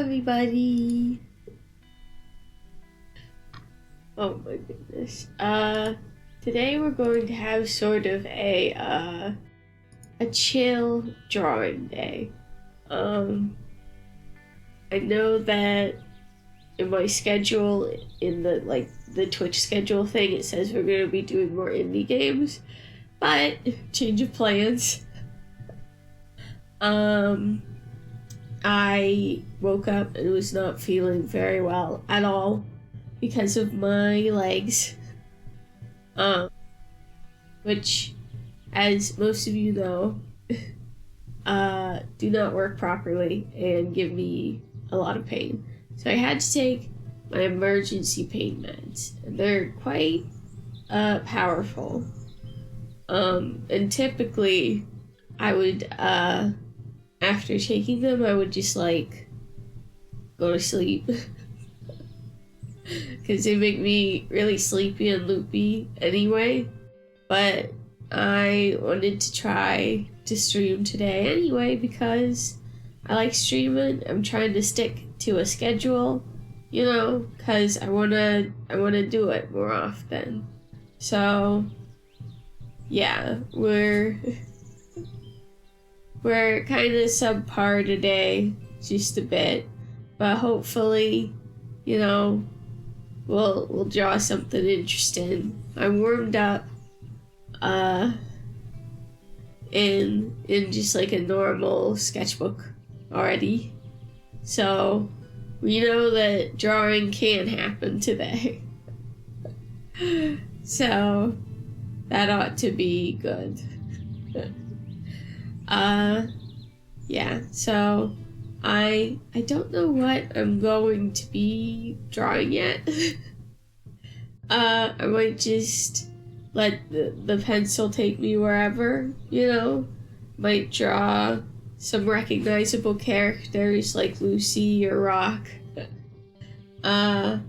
everybody. Oh my goodness. Today we're going to have sort of a chill drawing day. I know that in my schedule, in the Twitch schedule thing, it says we're going to be doing more indie games, but change of plans. I woke up and was not feeling very well at all because of my legs, which, as most of you know, do not work properly and give me a lot of pain. So I had to take my emergency pain meds, and they're quite powerful. And typically I would, after taking them, I would just go to sleep because they make me really sleepy and loopy anyway. But I wanted to try to stream today anyway because I like streaming. I'm trying to stick to a schedule, because I wanna do it more often. So yeah, we're kind of subpar today, just a bit, but hopefully, we'll draw something interesting. I'm warmed up, in just a normal sketchbook already, so we know that drawing can happen today. So that ought to be good. Yeah, so I don't know what I'm going to be drawing yet. I might just let the pencil take me wherever, might draw some recognizable characters like Lucy or Rock. Or,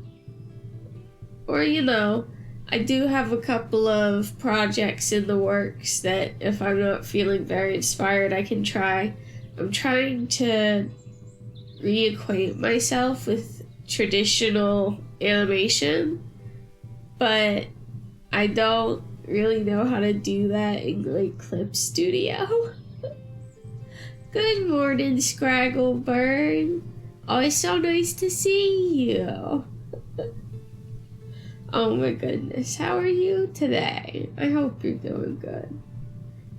I do have a couple of projects in the works that if I'm not feeling very inspired, I can try. I'm trying to reacquaint myself with traditional animation, but I don't really know how to do that in Clip Studio. Good morning, Scragglebird. Oh, it's so nice to see you. Oh my goodness, how are you today? I hope you're doing good.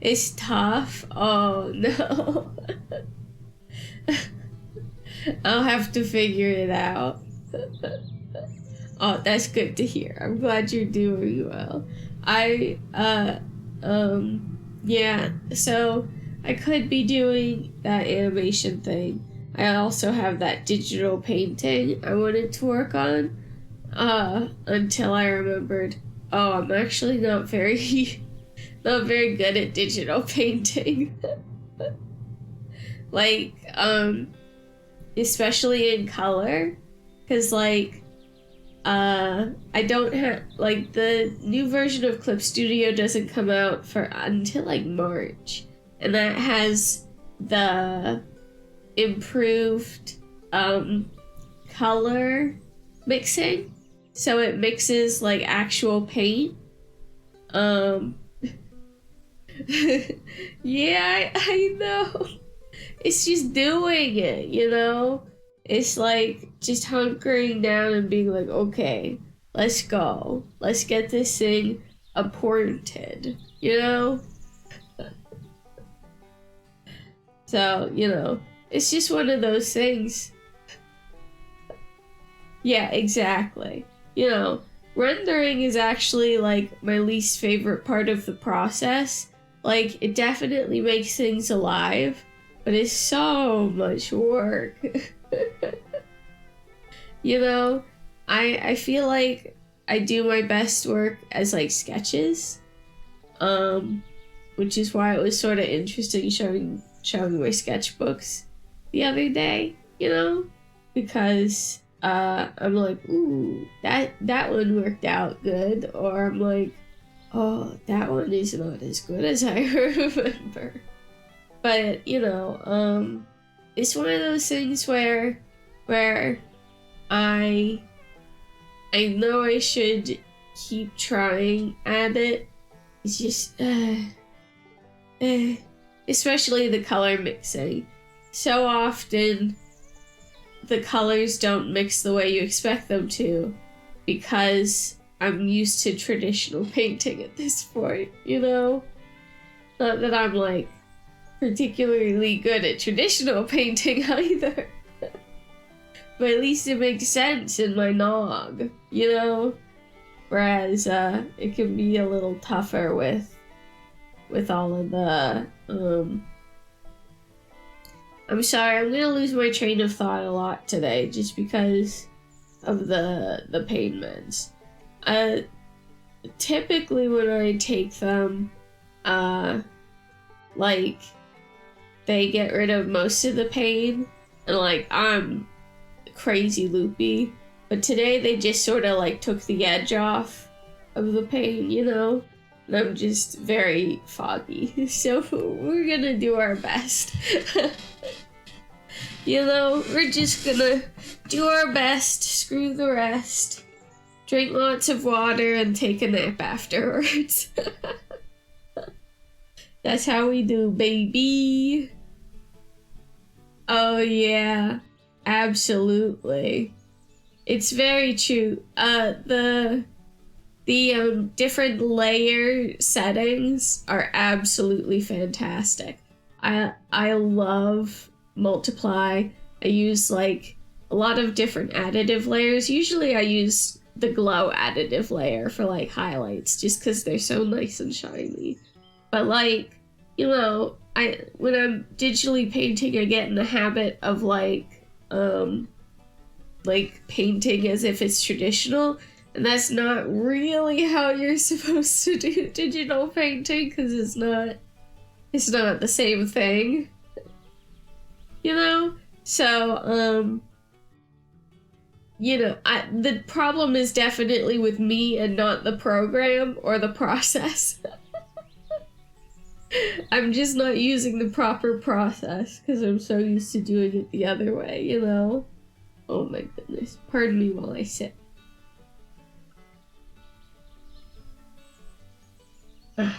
It's tough? Oh no. I'll have to figure it out. Oh, that's good to hear. I'm glad you're doing well. Yeah, so I could be doing that animation thing. I also have that digital painting I wanted to work on. Until I remembered, I'm actually not very good at digital painting. Especially in color, because I don't have, the new version of Clip Studio doesn't come out until March, and that has the improved color mixing. So it mixes actual paint. Yeah, I know. It's just doing it, It's just hunkering down and being okay, let's go. Let's get this thing appointed, So, it's just one of those things. Yeah, exactly. Rendering is actually my least favorite part of the process. It definitely makes things alive, but it's so much work. I feel like I do my best work as sketches, which is why it was sort of interesting showing my sketchbooks the other day, because I'm ooh, that one worked out good, or I'm oh, that one is not as good as I remember. But, it's one of those things where where I know I should keep trying at it. It's just, especially the color mixing. So often, the colors don't mix the way you expect them to, because I'm used to traditional painting at this point, you know? Not that I'm, like, particularly good at traditional painting either. But at least it makes sense in my nog, you know? Whereas, it can be a little tougher with all of the, I'm sorry, I'm gonna lose my train of thought a lot today, just because of the pain meds. Typically when I take them, like, they get rid of most of the pain, and, like, I'm crazy loopy. But today they just sort of, like, took the edge off of the pain, you know? And I'm just very foggy. So we're gonna do our best. You know, we're just gonna do our best, screw the rest, drink lots of water, and take a nap afterwards. That's how we do, baby. Oh yeah, absolutely. It's very true. The different layer settings are absolutely fantastic. I love multiply. I use, like, a lot of different additive layers. Usually I use the glow additive layer for, like, highlights, just because they're so nice and shiny. But, like, you know, when I'm digitally painting, I get in the habit of, like painting as if it's traditional, and that's not really how you're supposed to do digital painting, because it's not the same thing, you know? So, you know, the problem is definitely with me and not the program or the process. I'm just not using the proper process because I'm so used to doing it the other way, you know? Oh my goodness. Pardon me while I sip. Like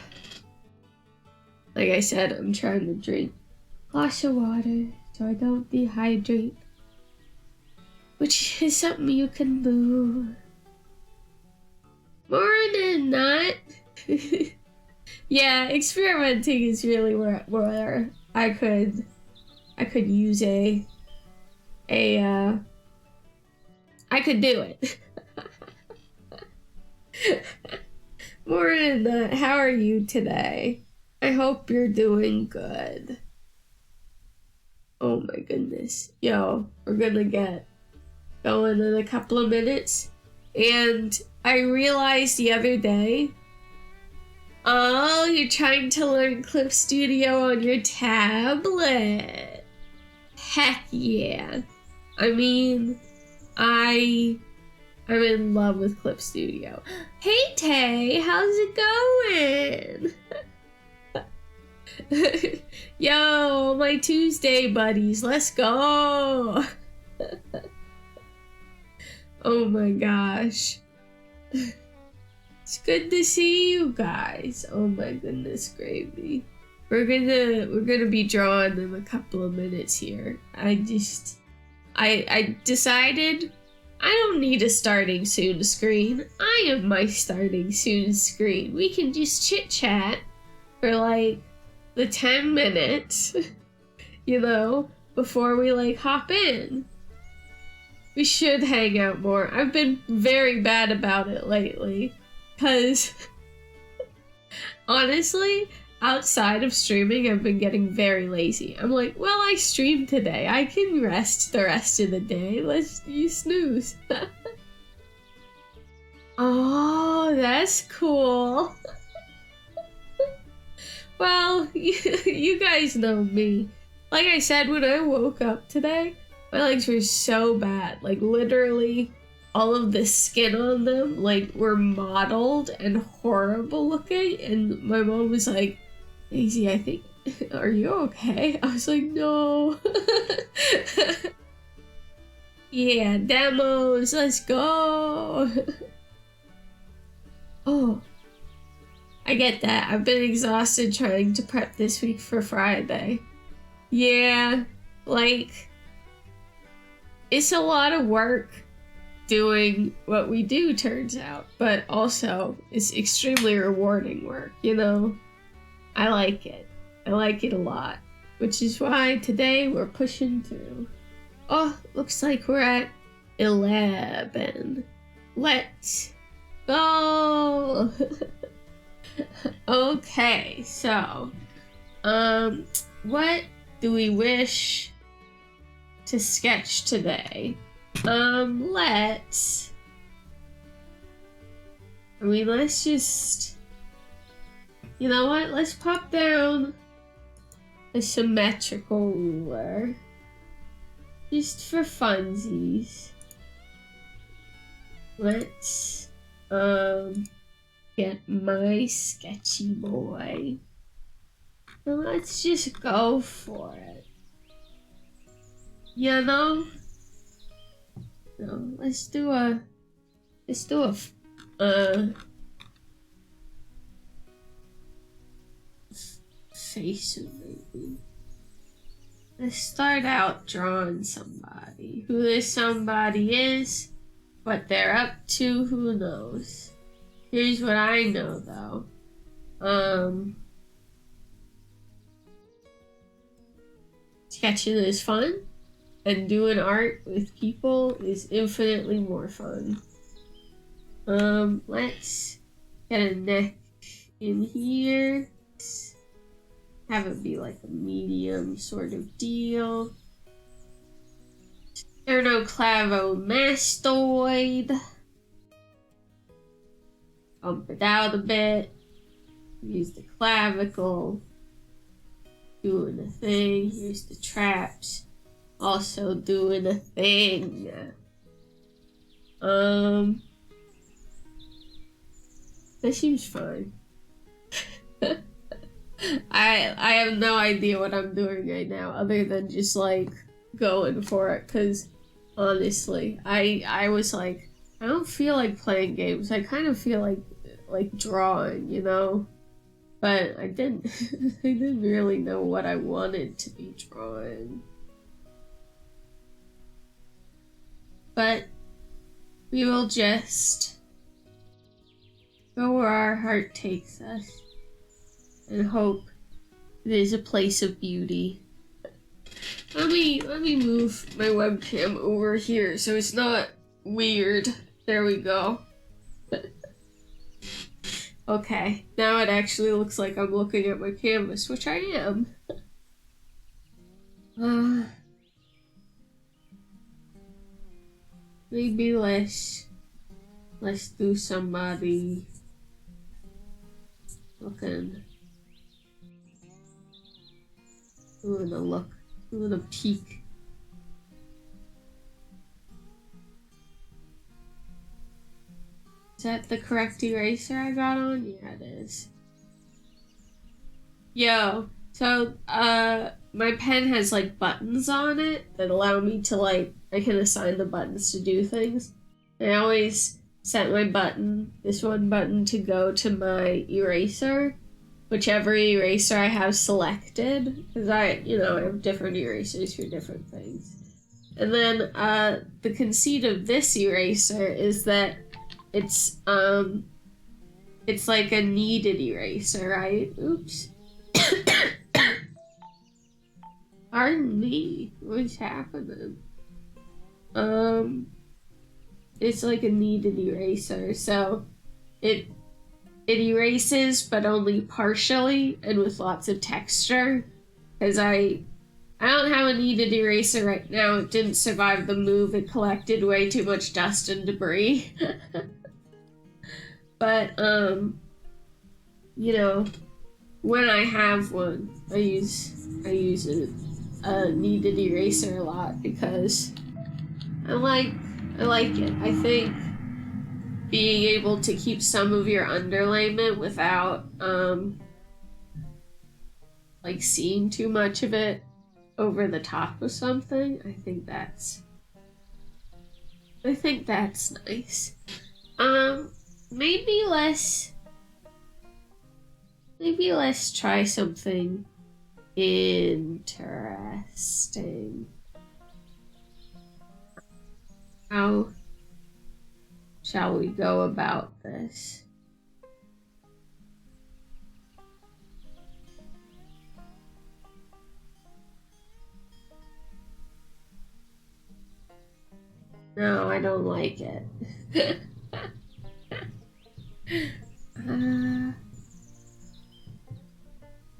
I said, I'm trying to drink a glass of water so I don't dehydrate, which is something you can do. More than not. Yeah, experimenting is really where I could use I could do it. More than that, how are you today? I hope you're doing good. Oh my goodness. Yo, we're gonna get going in a couple of minutes. And I realized the other day, oh, you're trying to learn Clip Studio on your tablet. Heck yeah. I mean, I'm in love with Clip Studio. Hey Tay, how's it going? Yo, my Tuesday buddies, let's go. Oh my gosh. It's good to see you guys. Oh my goodness gravy. We're gonna be drawing in a couple of minutes here. I decided I don't need a starting soon screen. I am my starting soon screen. We can just chit chat for like the 10 minutes, you know, before we like hop in. We should hang out more. I've been very bad about it lately. Because, honestly, outside of streaming, I've been getting very lazy. I'm like, well, I streamed today. I can rest the rest of the day. You snooze. Oh, that's cool. Well, you guys know me. Like I said, when I woke up today, my legs were so bad. Like, literally, all of the skin on them, like, were mottled and horrible looking, and my mom was like, Daisy, I think, are you okay? I was like, no. Yeah, demos, let's go! Oh, I get that. I've been exhausted trying to prep this week for Friday. Yeah, like, it's a lot of work doing what we do, turns out, but also it's extremely rewarding work, you know? I like it. I like it a lot, which is why today we're pushing through. Oh, looks like we're at 11. Let's go! Okay, so, what do we wish to sketch today? Let's just, you know what? Let's pop down a symmetrical ruler. Just for funsies. Let's, get my sketchy boy. And let's just go for it. You know? No, let's do a face maybe. Let's start out drawing somebody. Who this somebody is, what they're up to, who knows. Here's what I know though. Sketching is fun, and doing art with people is infinitely more fun. Let's get a neck in here. Have it be like a medium sort of deal. Sternoclavomastoid. Bump it out a bit. Use the clavicle. Doing a thing. Here's the traps. Also doing a thing. That seems fine. I have no idea what I'm doing right now other than just like going for it, because honestly I was like, I don't feel like playing games. I kind of feel like drawing, you know? But I didn't I didn't really know what I wanted to be drawing. But we will just go where our heart takes us and hope it is a place of beauty. Let me move my webcam over here so it's not weird. There we go. Okay, now it actually looks like I'm looking at my canvas, which I am. Maybe let's do somebody looking. Doing a look, doing a peek. Is that the correct eraser I got on? Yeah, it is. Yo, so, my pen has, like, buttons on it that allow me to, like, I can assign the buttons to do things. I always set my button, this one button, to go to my eraser, whichever eraser I have selected, because I have different erasers for different things. And then, the conceit of this eraser is that it's like a kneaded eraser, right? Oops. Pardon me, what's happening? It's like a kneaded eraser, so it erases, but only partially and with lots of texture. Because I don't have a kneaded eraser right now. It didn't survive the move. It collected way too much dust and debris. But, when I have one, I use a kneaded eraser a lot because I like it. I think being able to keep some of your underlayment without like seeing too much of it over the top of something, I think that's I think that's nice. Maybe let's try something interesting. How shall we go about this? No, I don't like it.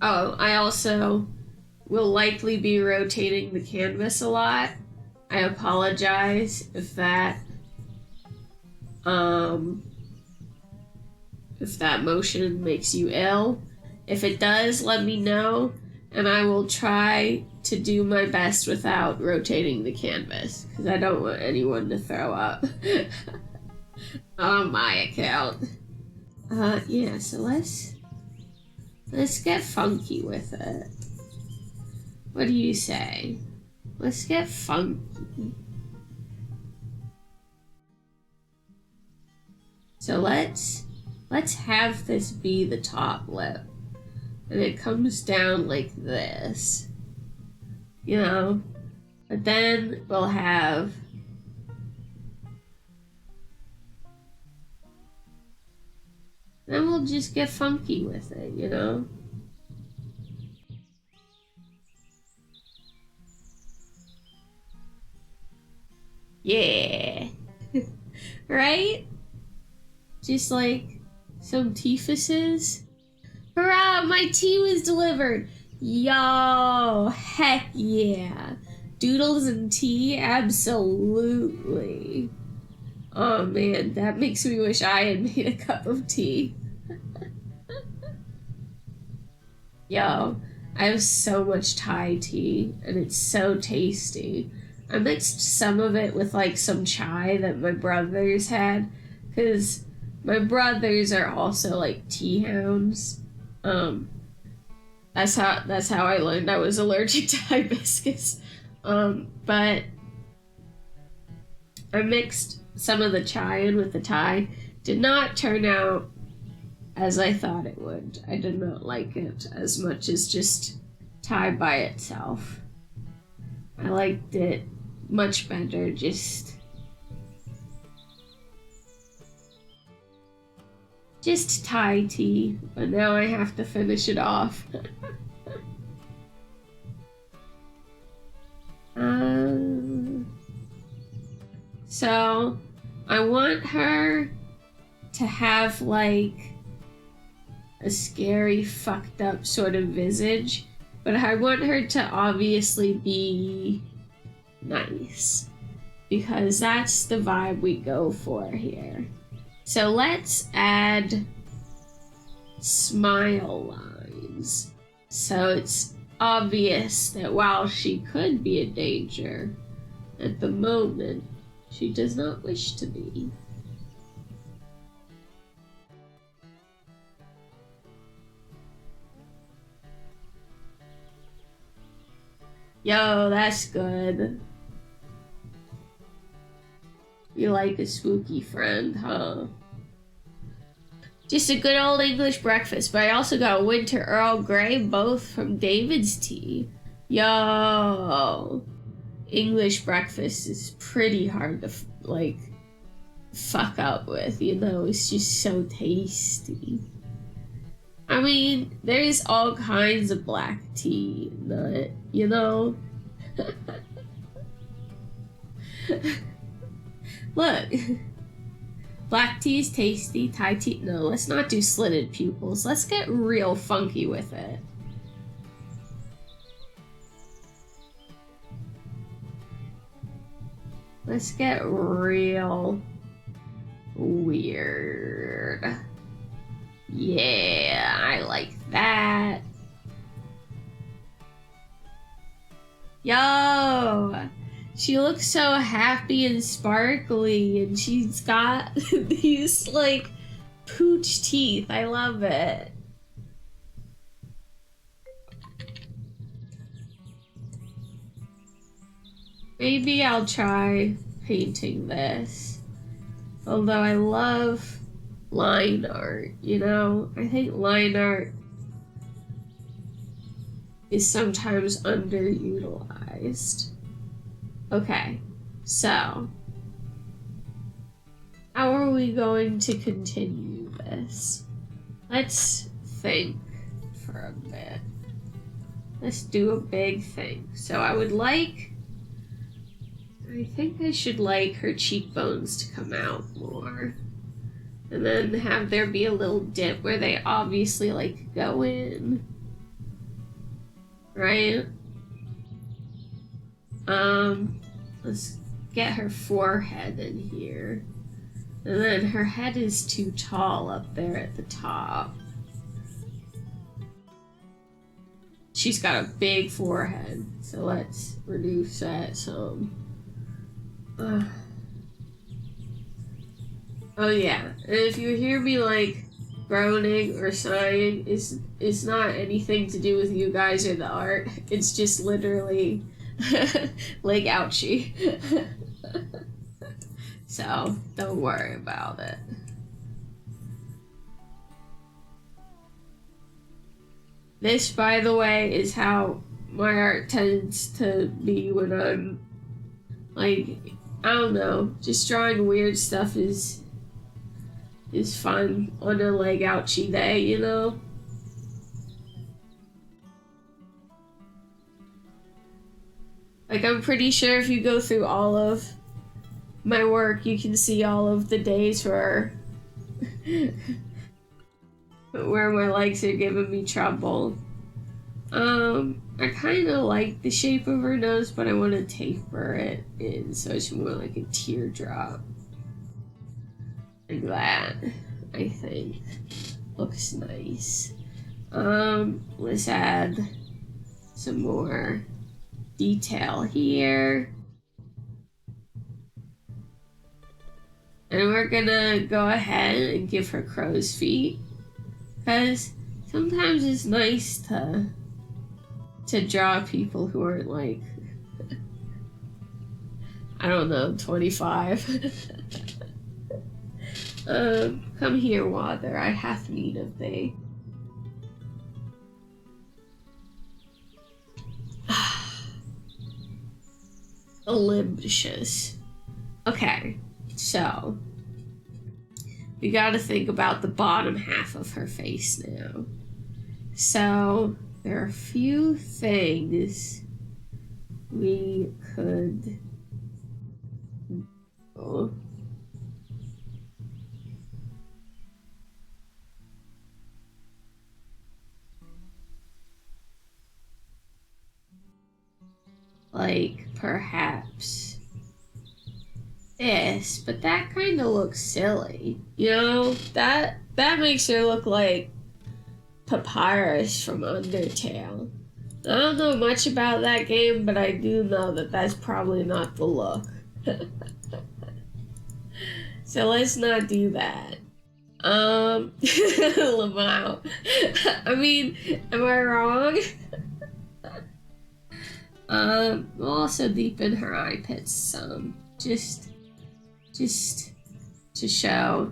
Oh, I also will likely be rotating the canvas a lot. I apologize if that motion makes you ill. If it does, let me know, and I will try to do my best without rotating the canvas, because I don't want anyone to throw up on my account. Yeah, so let's get funky with it. What do you say? Let's get funky. So let's have this be the top lip. And it comes down like this. You know? But then we'll have then we'll just get funky with it, you know? Yeah. Right? Just like some teefuses. Hurrah! My tea was delivered! Yo! Heck yeah! Doodles and tea? Absolutely. Oh man, that makes me wish I had made a cup of tea. Yo, I have so much Thai tea, and it's so tasty. I mixed some of it with like some chai that my brothers had, because my brothers are also like tea hounds. That's how I learned I was allergic to hibiscus. But I mixed some of the chai in with the Thai. Did not turn out as I thought it would. I did not like it as much as just Thai by itself. I liked it much better just Thai tea, but now I have to finish it off. So I want her to have like a scary, fucked up sort of visage, but I want her to obviously be nice, because that's the vibe we go for here. So let's add smile lines. So it's obvious that while she could be a danger, at the moment, she does not wish to be. Yo, that's good. You like a spooky friend, huh? Just a good old English breakfast, but I also got winter Earl Grey, both from David's Tea. Yo, English breakfast is pretty hard to fuck up with, you know? It's just so tasty. I mean, there's all kinds of black tea in it, you know? Look. Black tea is tasty, Thai tea... No, let's not do slitted pupils. Let's get real funky with it. Let's get real weird. Yeah, I like that. Yo! She looks so happy and sparkly, and she's got these, like, pooch teeth. I love it. Maybe I'll try painting this. Although I love line art, you know? I think line art is sometimes underutilized. Okay, so how are we going to continue this? Let's think for a bit. Let's do a big thing. So I think I should like her cheekbones to come out more. And then have there be a little dip where they obviously like go in. Right? Let's get her forehead in here. And then her head is too tall up there at the top. She's got a big forehead, so let's reduce that some. Oh yeah, and if you hear me like groaning or sighing, it's not anything to do with you guys or the art. It's just literally like ouchie. So don't worry about it. This, by the way, is how my art tends to be when I'm like, I don't know, just drawing weird stuff is fun on a like ouchie day, you know? Like, I'm pretty sure if you go through all of my work, you can see all of the days where my legs are giving me trouble. I kind of like the shape of her nose, but I want to taper it in so it's more like a teardrop. Like that, I think. Looks nice. Let's add some more detail here. And we're gonna go ahead and give her crow's feet. Because sometimes it's nice to draw people who aren't like, I don't know, 25. Come here, water, I hath need of thee. Delicious. Okay, so we gotta think about the bottom half of her face now. So there are a few things we could do. Like perhaps this, but that kind of looks silly. You know, that makes her look like Papyrus from Undertale. I don't know much about that game, but I do know that that's probably not the look. So let's not do that. Lamau. I mean, am I wrong? We'll also deepen her eye pits some, just to show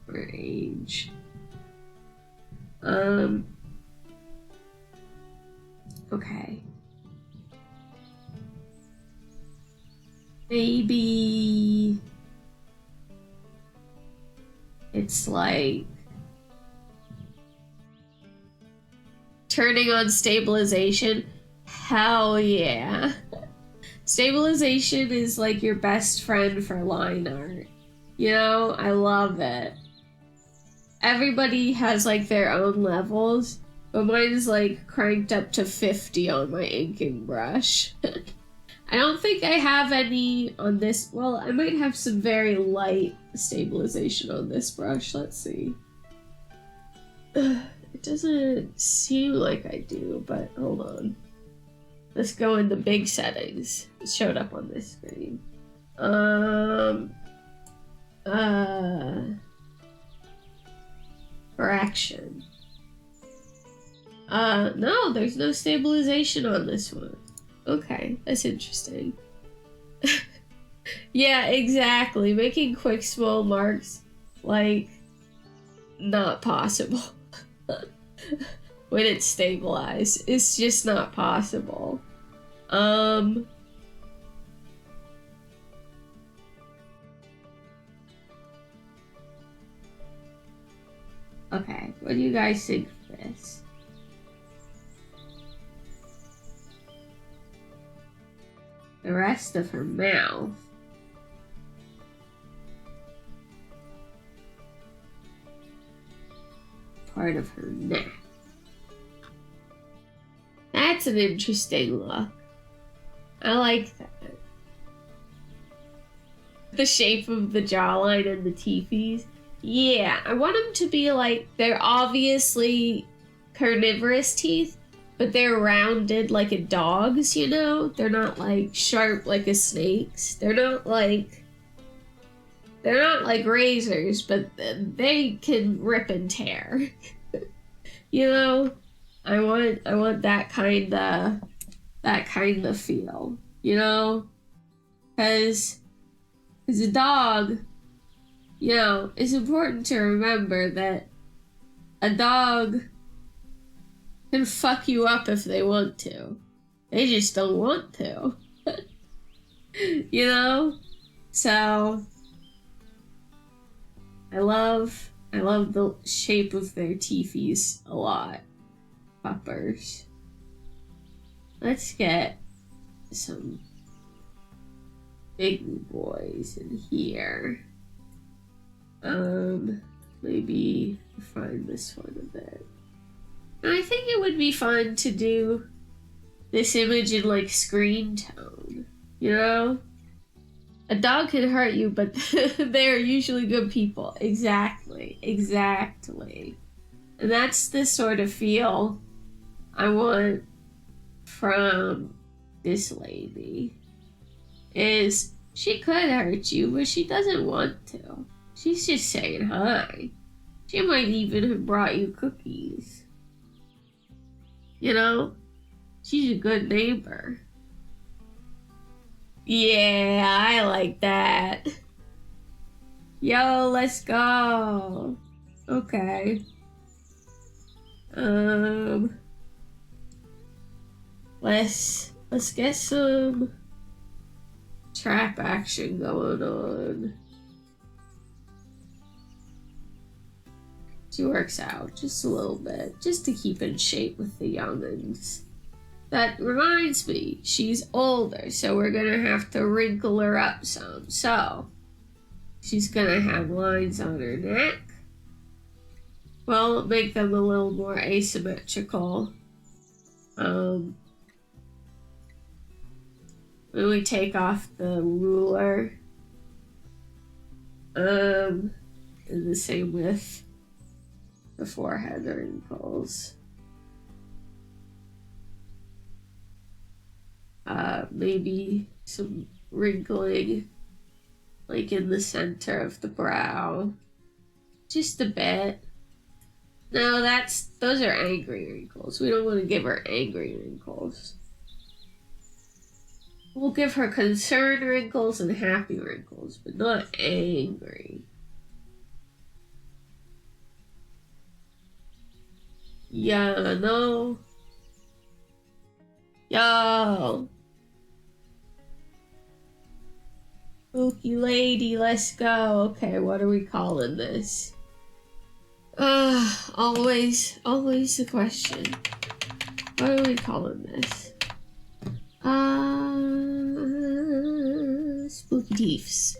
her age. Okay. Maybe it's like turning on stabilization. Hell yeah. Stabilization is like your best friend for line art. You know, I love it. Everybody has like their own levels, but mine is like cranked up to 50 on my inking brush. I don't think I have any on this. Well, I might have some very light stabilization on this brush. Let's see. It doesn't seem like I do, but hold on. Let's go into big settings. It showed up on this screen. Correction. No, there's no stabilization on this one. Okay, that's interesting. Yeah, exactly. Making quick small marks, like, not possible. When it's stabilized. It's just not possible. Okay, what do you guys think of this? The rest of her mouth. Part of her neck. That's an interesting look. I like that. The shape of the jawline and the teethies. Yeah, I want them to be like, they're obviously carnivorous teeth, but they're rounded like a dog's, you know? They're not like sharp like a snake's. They're not like razors, but they can rip and tear. You know? I want that kind of feel, you know? Cause a dog, you know, it's important to remember that a dog can fuck you up if they want to. They just don't want to. You know? So I love the shape of their teethies a lot. Puppers. Let's get some big boys in here. Maybe refine this one a bit. And I think it would be fun to do this image in like screen tone, you know? A dog can hurt you, but they're usually good people. Exactly. And that's the sort of feel I want from this lady. Is she could hurt you, but she doesn't want to. She's just saying hi. She might even have brought you cookies. You know? She's a good neighbor. Yeah, I like that. Yo, let's go. Okay. Let's get some trap action going on. She works out just a little bit, just to keep in shape with the young'uns. That reminds me, she's older, so we're gonna have to wrinkle her up some. So, she's gonna have lines on her neck. Well, make them a little more asymmetrical. When we take off the ruler, and the same with the forehead wrinkles. Maybe some wrinkling, like in the center of the brow. Just a bit. No, those are angry wrinkles. We don't want to give her angry wrinkles. We'll give her concerned wrinkles and happy wrinkles, but not angry. Yeah, no. Yo. Spooky lady, let's go. Okay, what are we calling this? Always the question. What are we calling this? Spooky Teeths.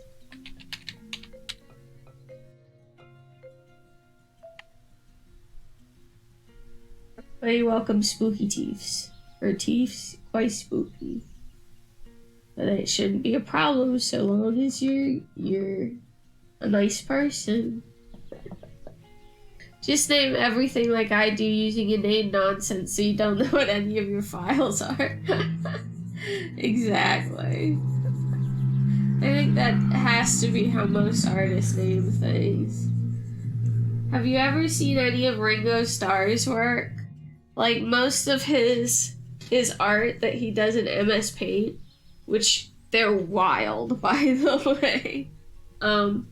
Very welcome, Spooky Teeths. Her teeth's quite spooky. But it shouldn't be a problem so long as you're a nice person. Just name everything like I do using a name nonsense so you don't know what any of your files are. Exactly. I think that has to be how most artists name things. Have you ever seen any of Ringo Starr's work? Like most of his art that he does in MS Paint, which They're wild, by the way. I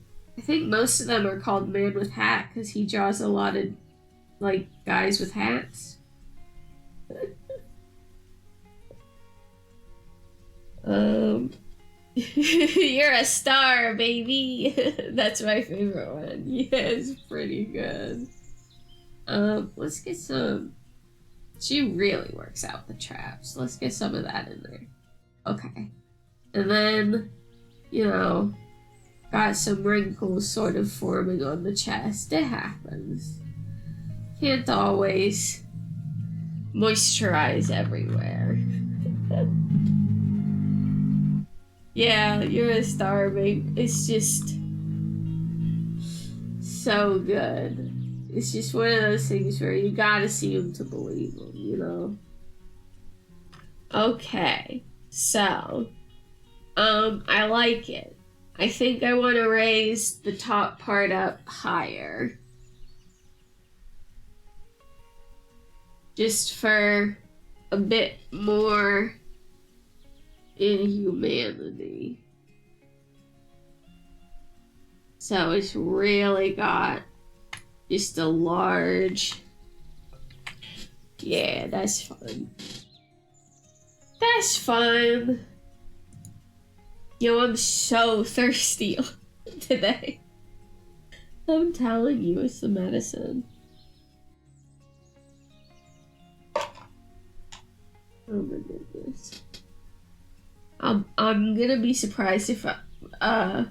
think most of them are called Man with Hat because he draws a lot of, like, guys with hats. You're a star, baby. That's my favorite one. Yeah, it's pretty good. Let's get some. She really works out the traps. Let's get some of that in there. Okay. And then, you know, got some wrinkles sort of forming on the chest. It happens. Can't always moisturize everywhere. Yeah, you're a star, babe. It's just so good. It's just one of those things where you gotta see them to believe them, you know? Okay, so, I like it. I think I want to raise the top part up higher. Just for a bit more inhumanity. So it's really got just a large... Yeah, that's fun. That's fun. Yo, I'm so thirsty today. I'm telling you, it's the medicine. Oh my goodness. I'm gonna be surprised if I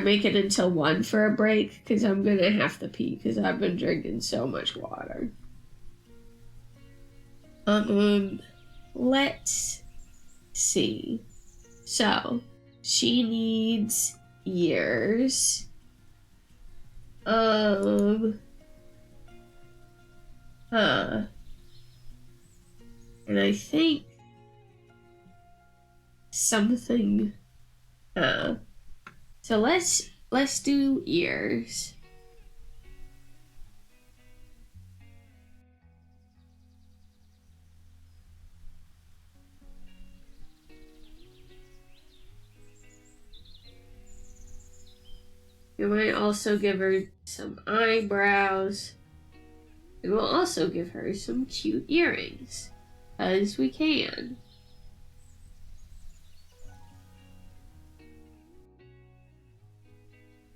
make it until 1 for a break, because I'm gonna have to pee because I've been drinking so much water. Let's see. So, she needs ears. And I think something, so let's do ears. We might also give her some eyebrows. And we'll also give her some cute earrings, as we can.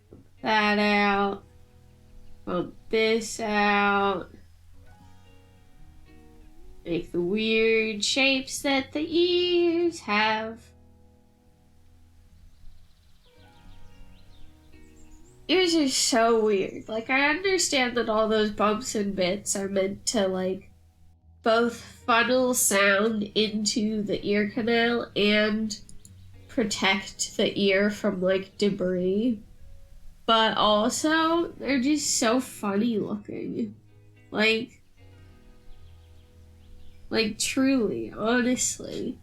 Pump that out. Pump this out. Make the weird shapes that the ears have. Ears are so weird. Like, I understand that all those bumps and bits are meant to, like, both funnel sound into the ear canal and protect the ear from, like, debris. But also, they're just so funny looking. Like, truly, honestly.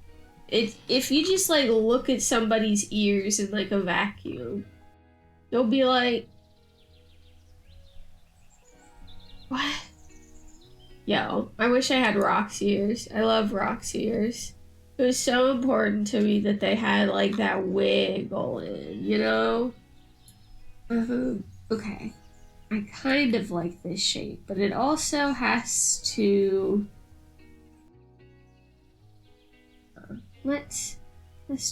If you just, like, look at somebody's ears in, like, a vacuum, you'll be like, what? Yo, I wish I had Rock's ears. I love Rock's ears. It was so important to me that they had, like, that wiggle in, you know? Okay. I kind of like this shape, but it also has to... Let's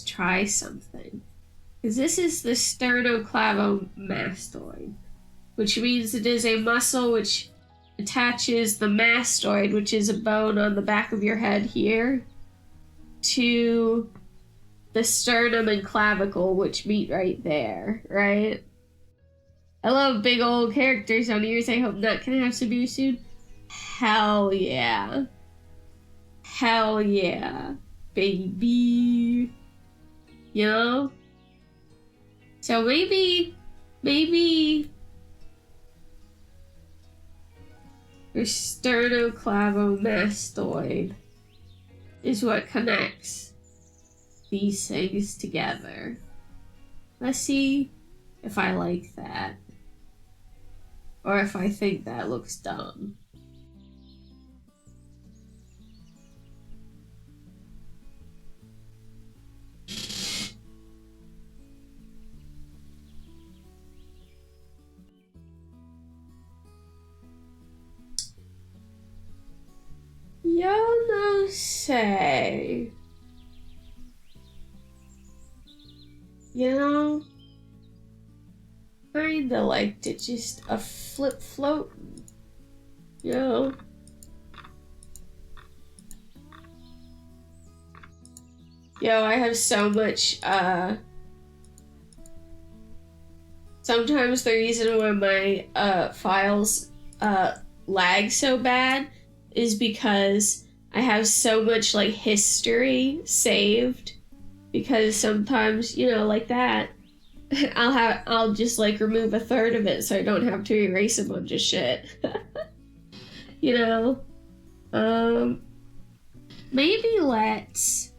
try something. Because this is the sternocleidomastoid, which means it is a muscle which attaches the mastoid, which is a bone on the back of your head here, to the sternum and clavicle, which meet right there, right? I love big old characters on ears. I hope Nut can have some ears soon. Hell yeah. Hell yeah. Baby. You know? So maybe your sternocleidomastoid is what connects these things together. Let's see if I like that. Or if I think that looks dumb. say, you know, kinda liked it just a flip floating, you know? Yo, I have so much, sometimes the reason why my, files, lag so bad is because I have so much, like, history saved, because sometimes, you know, like that, I'll just, like, remove a third of it so I don't have to erase a bunch of shit. You know? Maybe let's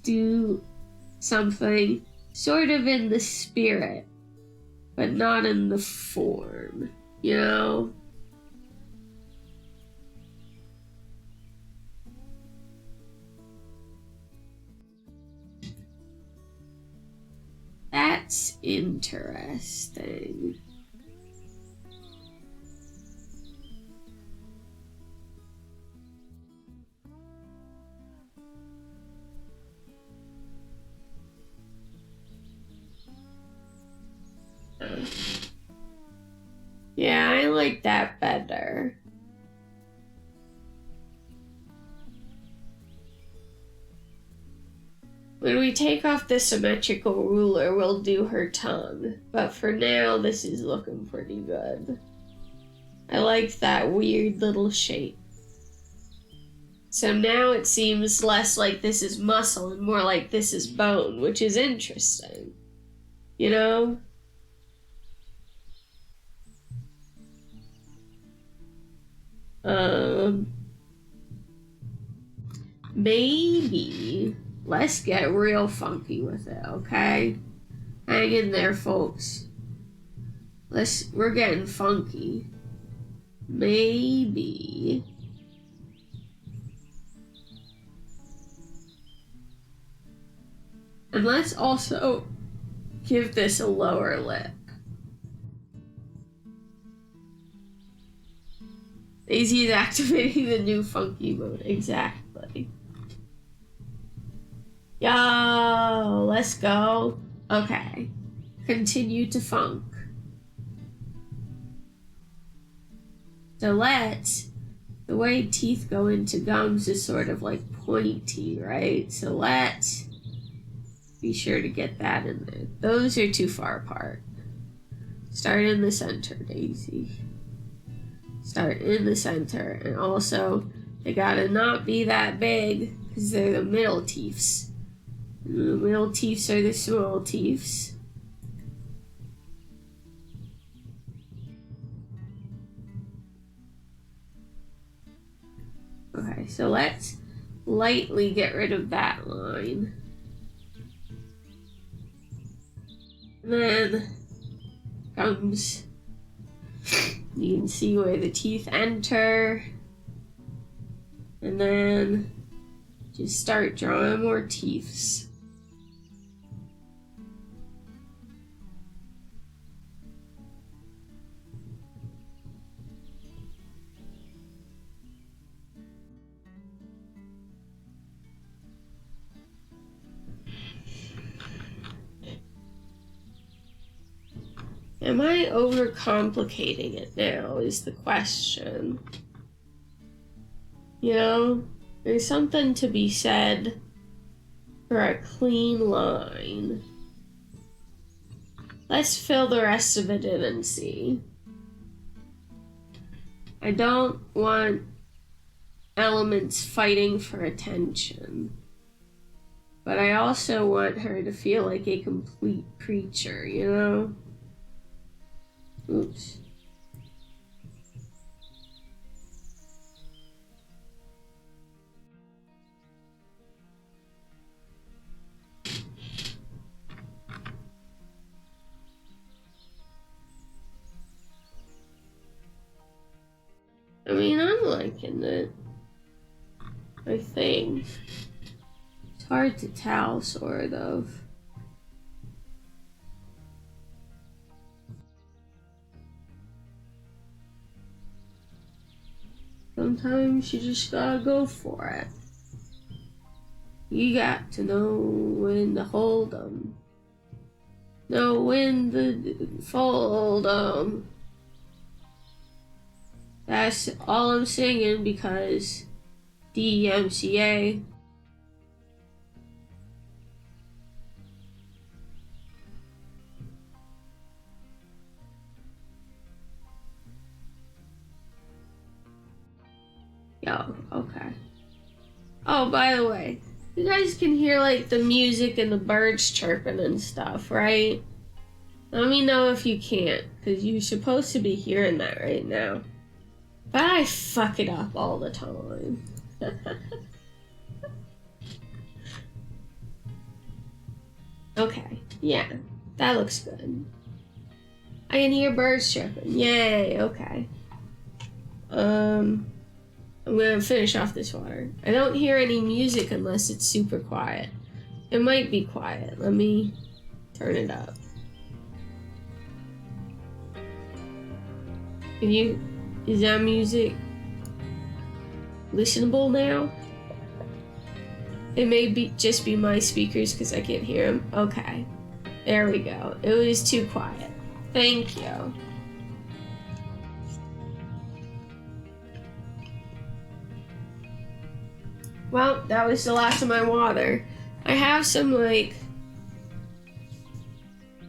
do something sort of in the spirit, but not in the form, you know? That's interesting. Yeah, I like that better. When we take off the symmetrical ruler, we'll do her tongue. But for now, this is looking pretty good. I like that weird little shape. So now it seems less like this is muscle and more like this is bone, which is interesting. You know? Maybe let's get real funky with it, okay? Hang in there, folks. We're getting funky. Maybe and let's also give this a lower lip. Daisy is activating the new funky mode. Exactly. Yo, let's go. Okay. Continue to funk. So the way teeth go into gums is sort of like pointy, right? So let's be sure to get that in there. Those are too far apart. Start in the center, Daisy. Start in the center. And also, they gotta not be that big because they're the middle teeths. And the middle teeths are the small teeths. Okay, so let's lightly get rid of that line. And then comes, you can see where the teeth enter. And then just start drawing more teeths. Am I overcomplicating it now is the question. You know, there's something to be said for a clean line. Let's fill the rest of it in and see. I don't want elements fighting for attention. But I also want her to feel like a complete creature, you know? Oops. I mean, I'm liking it. I think. It's hard to tell, sort of. Sometimes you just gotta go for it. You got to know when to hold 'em. Know when to fold 'em. That's all I'm singing because DMCA. Yo, okay. Oh, by the way, you guys can hear like the music and the birds chirping and stuff, right? Let me know if you can't, because you're supposed to be hearing that right now. But I fuck it up all the time. Okay, yeah, that looks good. I can hear birds chirping. Yay, okay. I'm gonna finish off this water. I don't hear any music unless it's super quiet. It might be quiet. Let me turn it up. Is that music listenable now? It may just be my speakers because I can't hear them. Okay, there we go. It was too quiet. Thank you. Well, that was the last of my water. I have some like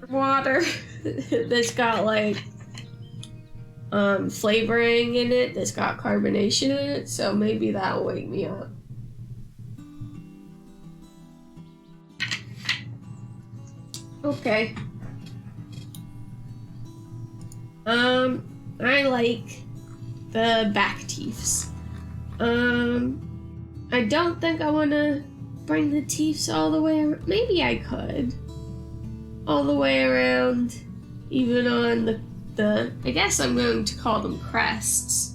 water that's got like flavoring in it, that's got carbonation in it, so maybe that'll wake me up. Okay. I like the back teeths. I don't think I want to bring the teeths all the way around. Maybe I could. All the way around, even on the I guess I'm going to call them crests.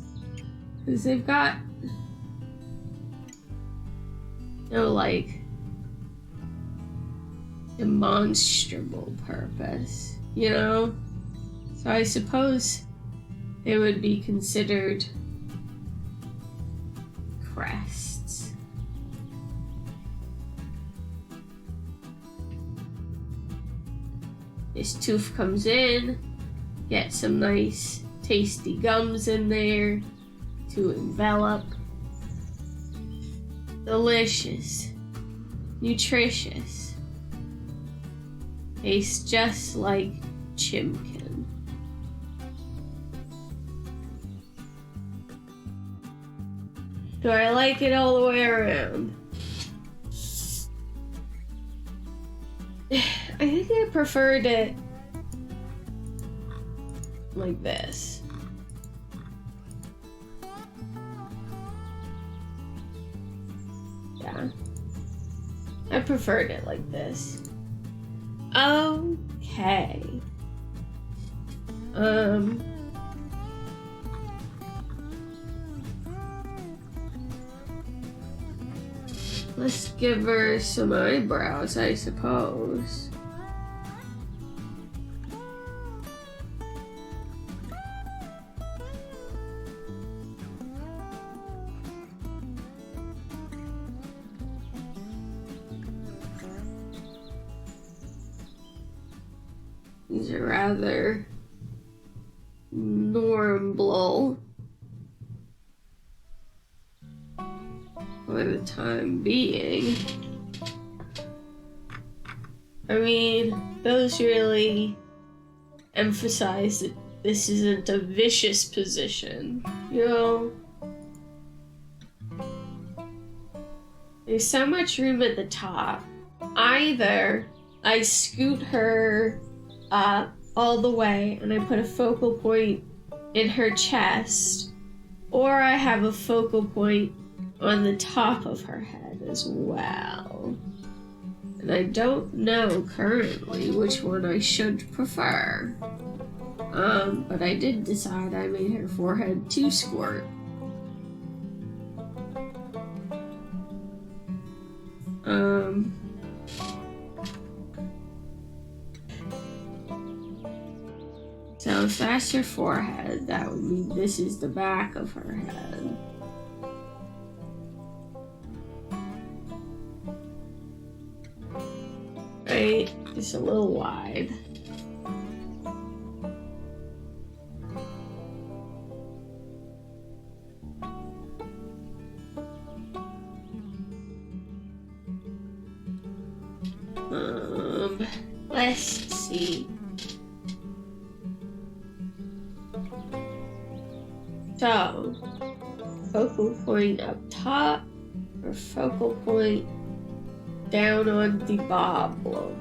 Because they've got no, like, demonstrable purpose, you know? So I suppose they would be considered crests. This tooth comes in, get some nice tasty gums in there to envelop. Delicious, nutritious. Tastes just like chimkin. Do I like it all the way around? I think I preferred it like this. Yeah. I preferred it like this. Okay. Let's give her some eyebrows, I suppose. These are rather normal for the time being. I mean, those really emphasize that this isn't a vicious position, you know? There's so much room at the top. Either I scoot her up all the way and I put a focal point in her chest, or I have a focal point on the top of her head as well. And I don't know currently which one I should prefer. But I did decide I made her forehead too squirt. So if that's her forehead, that would mean this is the back of her head. right, just a little wide. Let's see. So, focal point up top or focal point down on the boblin.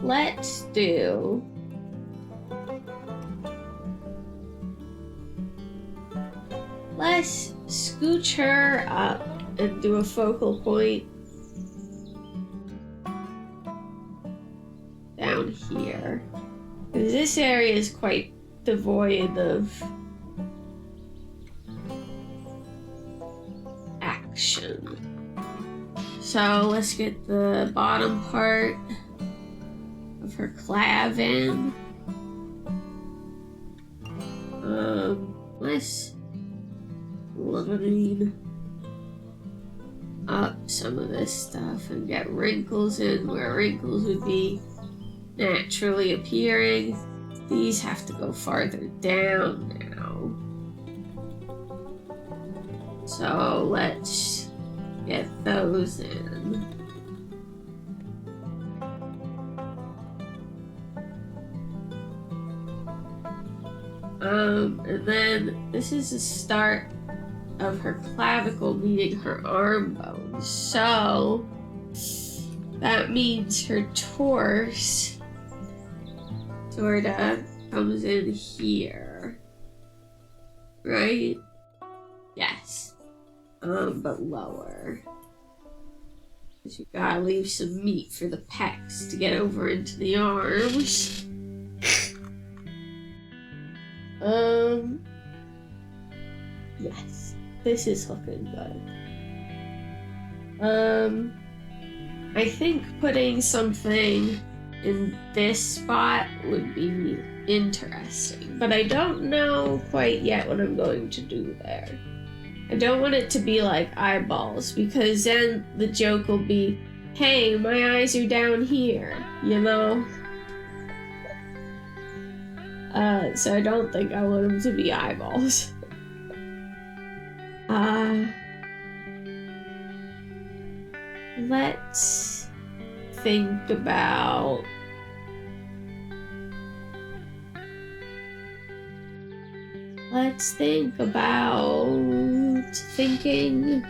Let's do let's scooch her up and do a focal point down here. Because this area is quite devoid of action. So let's get the bottom part of her clav in. Let's line up some of this stuff and get wrinkles in where wrinkles would be naturally appearing. These have to go farther down now. So let's get those in. And then this is the start of her clavicle meeting her arm bones. So that means her torso sorta comes in here. Right? Yes. But lower. Because you gotta leave some meat for the pecs to get over into the arms. Yes, this is looking good. I think putting something in this spot would be interesting, but I don't know quite yet what I'm going to do there. I don't want it to be like eyeballs, because then the joke will be, hey, my eyes are down here, you know? So I don't think I want them to be eyeballs. Let's think about thinking.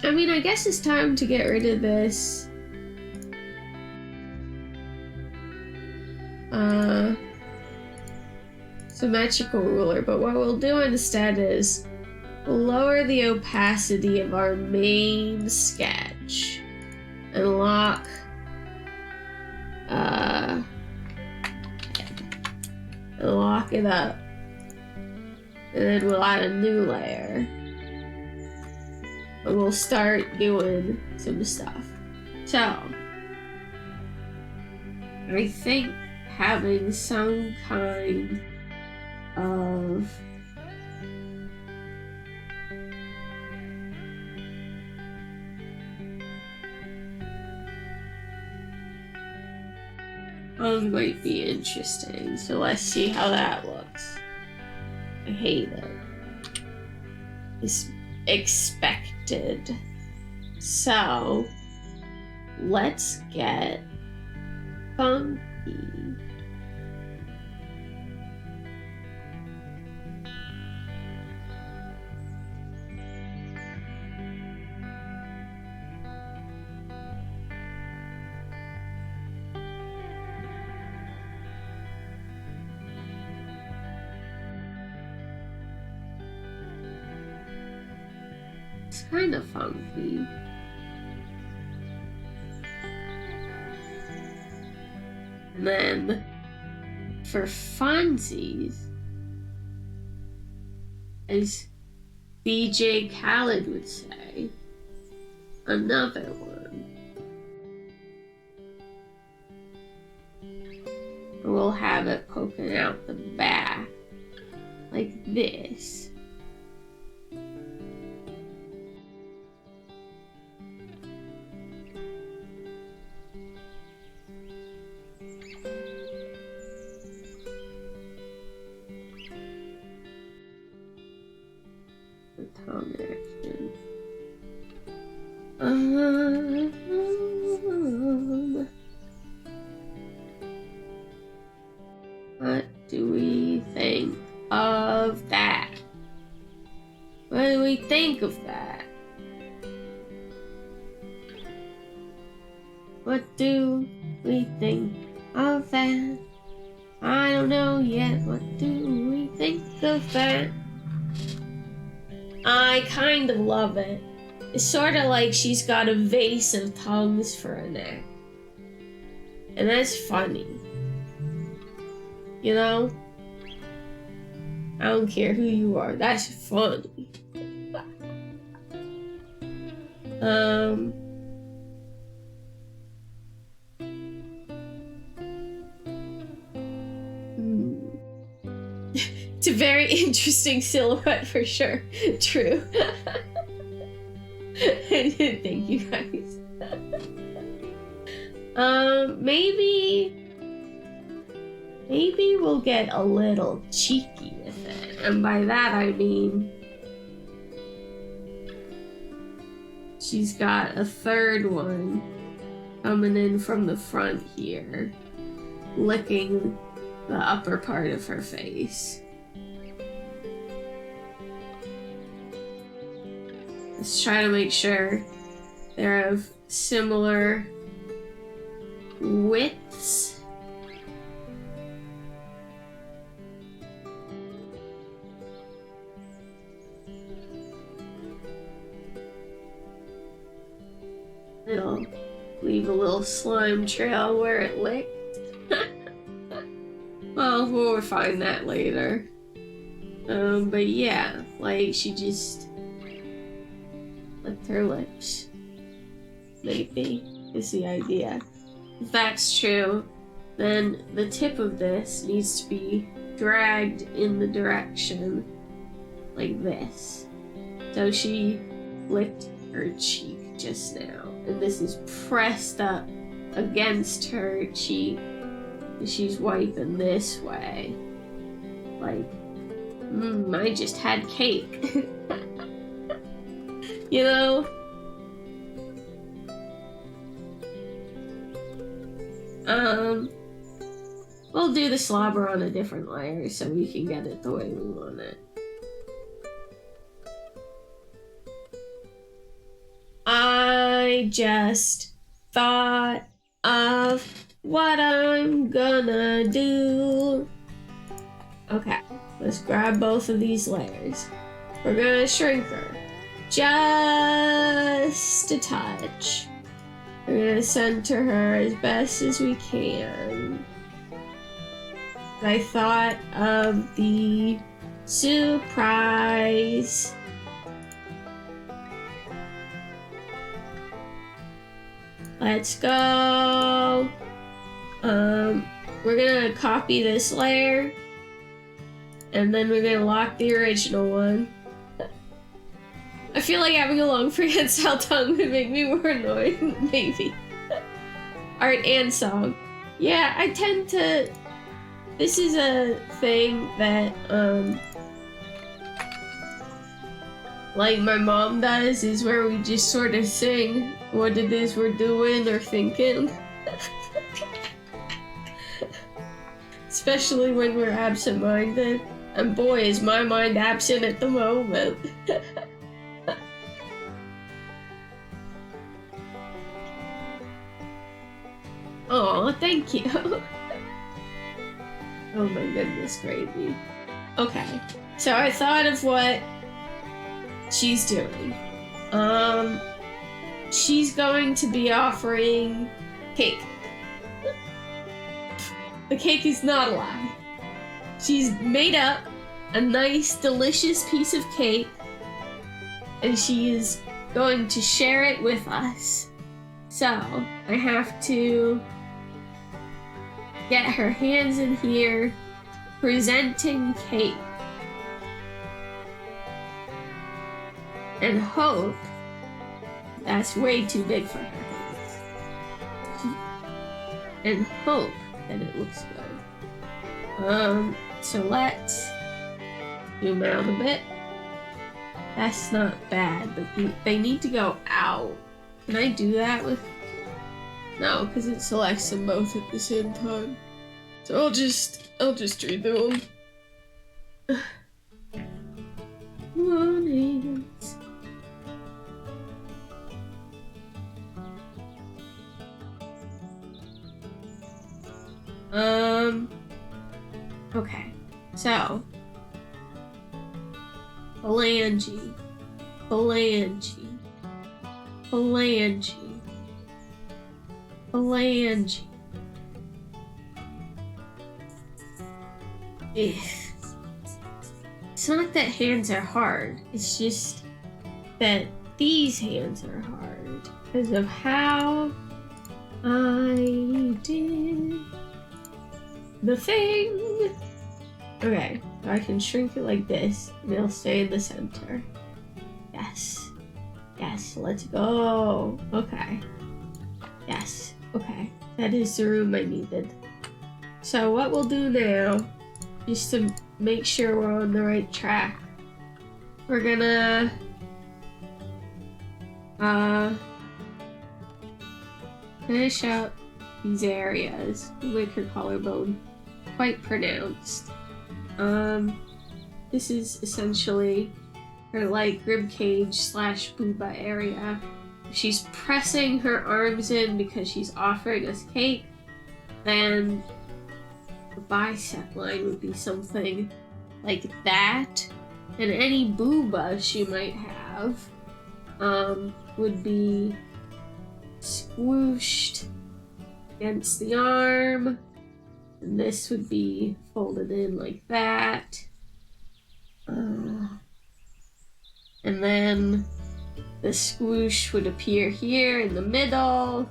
I mean, I guess it's time to get rid of this symmetrical ruler, but what we'll do instead is lower the opacity of our main sketch and lock it up, and then we'll add a new layer and we'll start doing some stuff. So I think having some kind of might be interesting. So let's see how that looks. I hate it. It's expected. So let's get funky. It's kind of funky. And then for funsies, as BJ Khaled would say, another one. we'll have it poking out the back, like this. The tongue action. What do we think of that? What do we think of that? What do we think of that? I don't know yet. What do we think of that? I kind of love it. It's sort of like she's got a vase of tongues for a neck. And that's funny. You know? I don't care who you are. That's funny. It's a very interesting silhouette for sure. True. Thank you guys. Maybe we'll get a little cheeky with it. And by that I mean she's got a third one coming in from the front here, licking the upper part of her face. Let's try to make sure they're of similar widths. It'll leave a little slime trail where it licked. Well, we'll refine that later. But yeah, like she just licked her lips. Maybe is the idea. If that's true, then the tip of this needs to be dragged in the direction like this. So she licked her cheek just now, and this is pressed up against her cheek. She's wiping this way. Like, I just had cake. You know? We'll do the slobber on a different layer so we can get it the way we want it. I just thought of what I'm gonna do. Okay, let's grab both of these layers. We're gonna shrink her just a touch. We're gonna center her as best as we can. I thought of the surprise. Let's go. We're gonna copy this layer, and then we're gonna lock the original one. I feel like having a long prehensile tongue would make me more annoying, maybe. Art and song. Yeah, I tend to... This is a thing that, like my mom does, is where we just sort of sing what it is we're doing or thinking. Especially when we're absent-minded. And boy, is my mind absent at the moment. Oh, thank you. Oh my goodness, gravy. Okay, so I thought of what she's doing. She's going to be offering cake. The cake is not a lie. She's made up a nice, delicious piece of cake, and she is going to share it with us. So, I have to get her hands in here, presenting cake. And hope that's way too big for her hands. And hope that it looks good. So let's zoom out a bit. That's not bad, but they need to go out. Can I do that with... No, because it selects them both at the same time. So I'll just redo them. Mornings. Okay, so phalange, phalange, phalange, phalange. It's not that hands are hard, it's just that these hands are hard because of how I did the thing. Okay, so I can shrink it like this and it'll stay in the center. Yes. Yes, let's go. Okay. Yes. Okay. That is the room I needed. So what we'll do now, just to make sure we're on the right track, we're gonna finish up these areas, make her collarbone quite pronounced. This is essentially her like rib cage / booba area. She's pressing her arms in because she's offering us cake. Then the bicep line would be something like that, and any booba she might have would be squooshed against the arm, and this would be folded in like that. And then the squoosh would appear here in the middle.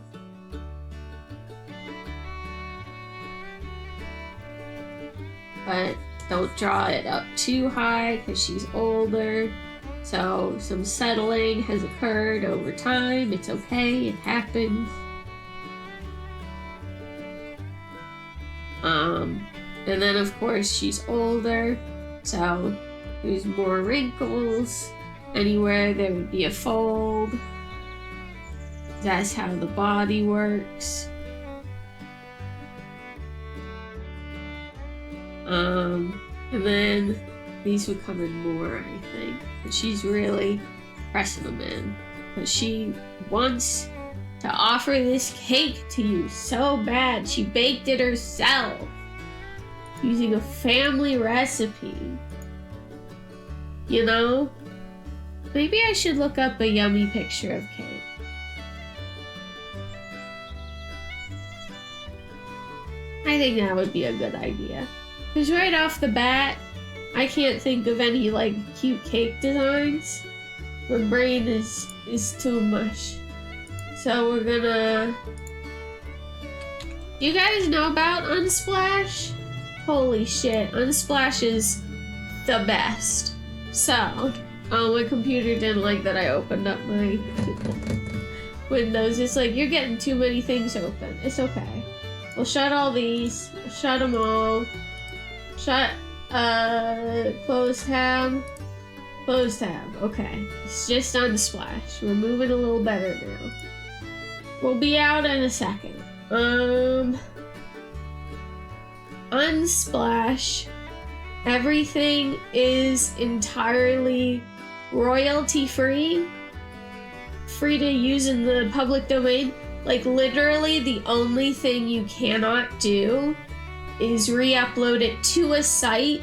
But don't draw it up too high because she's older. So some settling has occurred over time. It's okay, it happens. And then of course she's older, so there's more wrinkles. Anywhere there would be a fold. That's how the body works. And then these would come in more, I think. But she's really pressing them in. But she wants to offer this cake to you so bad. She baked it herself using a family recipe. You know? Maybe I should look up a yummy picture of cake. I think that would be a good idea. Because right off the bat, I can't think of any like cute cake designs. My brain is too much. So we're gonna... You guys know about Unsplash? Holy shit, Unsplash is the best. So, my computer didn't like that I opened up my Windows. It's like, you're getting too many things open. It's okay. We'll shut all these. We'll shut them all. Shut, close tab. Close tab. Okay. It's just Unsplash. We're moving a little better now. We'll be out in a second. Unsplash. Everything is entirely royalty free. Free to use in the public domain. Like literally the only thing you cannot do is re-upload it to a site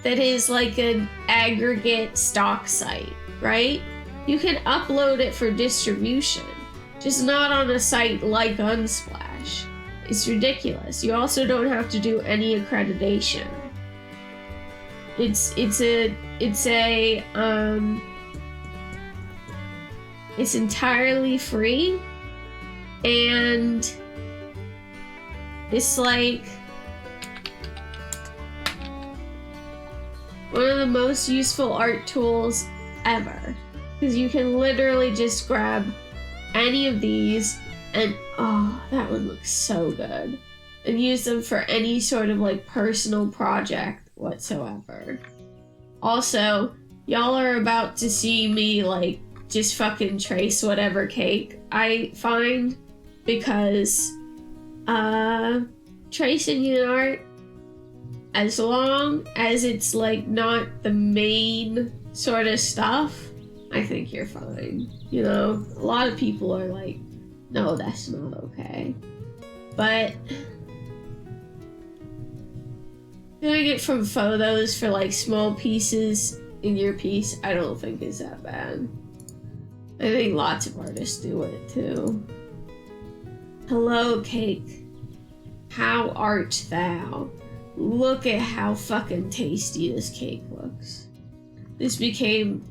that is like an aggregate stock site, right? You can upload it for distribution, just not on a site like Unsplash. It's ridiculous. You also don't have to do any accreditation. It's entirely free, and it's like One of the most useful art tools ever. Because you can literally just grab any of these and, oh, that one looks so good. And use them for any sort of like personal project whatsoever. Also, y'all are about to see me like just fucking trace whatever cake I find, because tracing in art, as long as it's like not the main sort of stuff, I think you're fine. You know, a lot of people are like, no, that's not okay. But doing it from photos for like small pieces in your piece, I don't think is that bad. I think lots of artists do it too. Hello, cake. How art thou? Look at how fucking tasty this cake looks. This became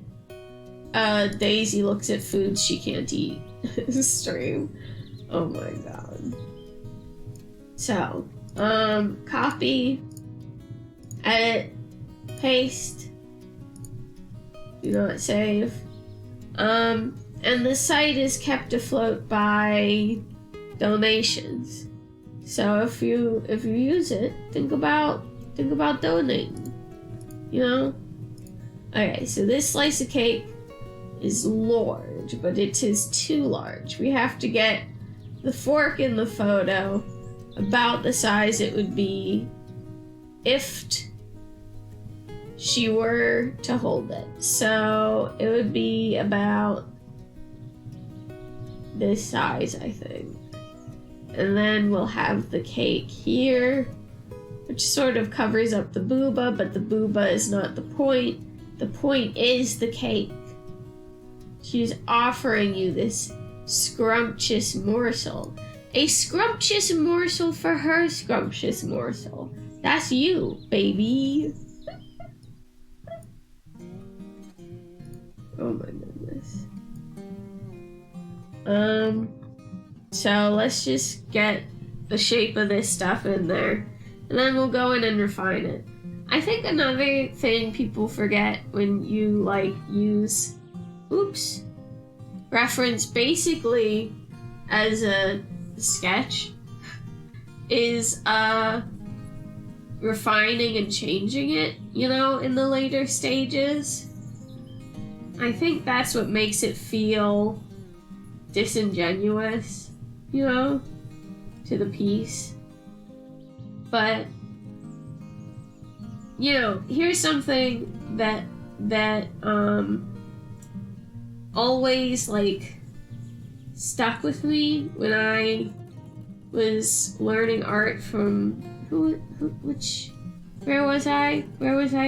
Daisy looks at foods she can't eat stream. Oh my god. So, copy, edit, paste, do not save. And the site is kept afloat by donations. So if you use it, think about donating. You know? Okay, so this slice of cake is large, but it is too large. We have to get the fork in the photo about the size it would be if she were to hold it. So it would be about this size, I think. And then we'll have the cake here, which sort of covers up the booba, but the booba is not the point. The point is the cake. She's offering you this scrumptious morsel. A scrumptious morsel for her scrumptious morsel. That's you, baby. Oh my goodness. So let's just get the shape of this stuff in there, and then we'll go in and refine it. I think another thing people forget when you like use reference basically as a sketch is refining and changing it, you know, in the later stages. I think that's what makes it feel disingenuous, you know, to the piece. But, you know, here's something that always, like, stuck with me when I was learning art from, where was I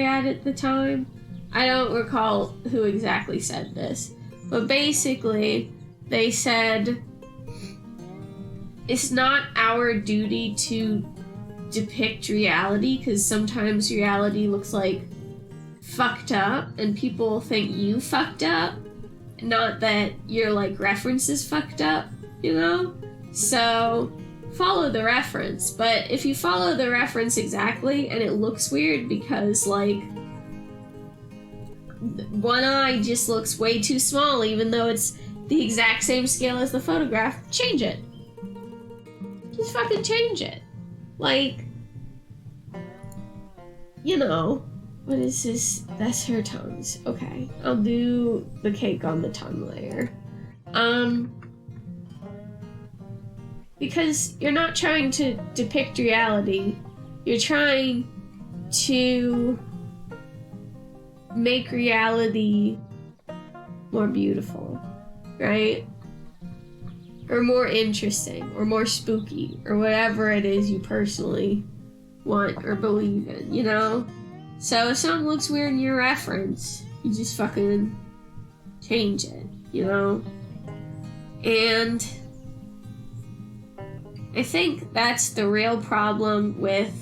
at the time? I don't recall who exactly said this, but basically, they said, it's not our duty to depict reality, because sometimes reality looks like fucked up, and people think you fucked up, not that your, like, reference is fucked up, you know? So, follow the reference, but if you follow the reference exactly, and it looks weird because, like, one eye just looks way too small, even though it's the exact same scale as the photograph, change it. Just fucking change it. Like, you know, what is this? That's her tongues. Okay, I'll do the cake on the tongue layer. Because you're not trying to depict reality, you're trying to make reality more beautiful, right? Or more interesting, or more spooky, or whatever it is you personally want or believe in, you know? So if something looks weird in your reference, you just fucking change it, you know? And I think that's the real problem with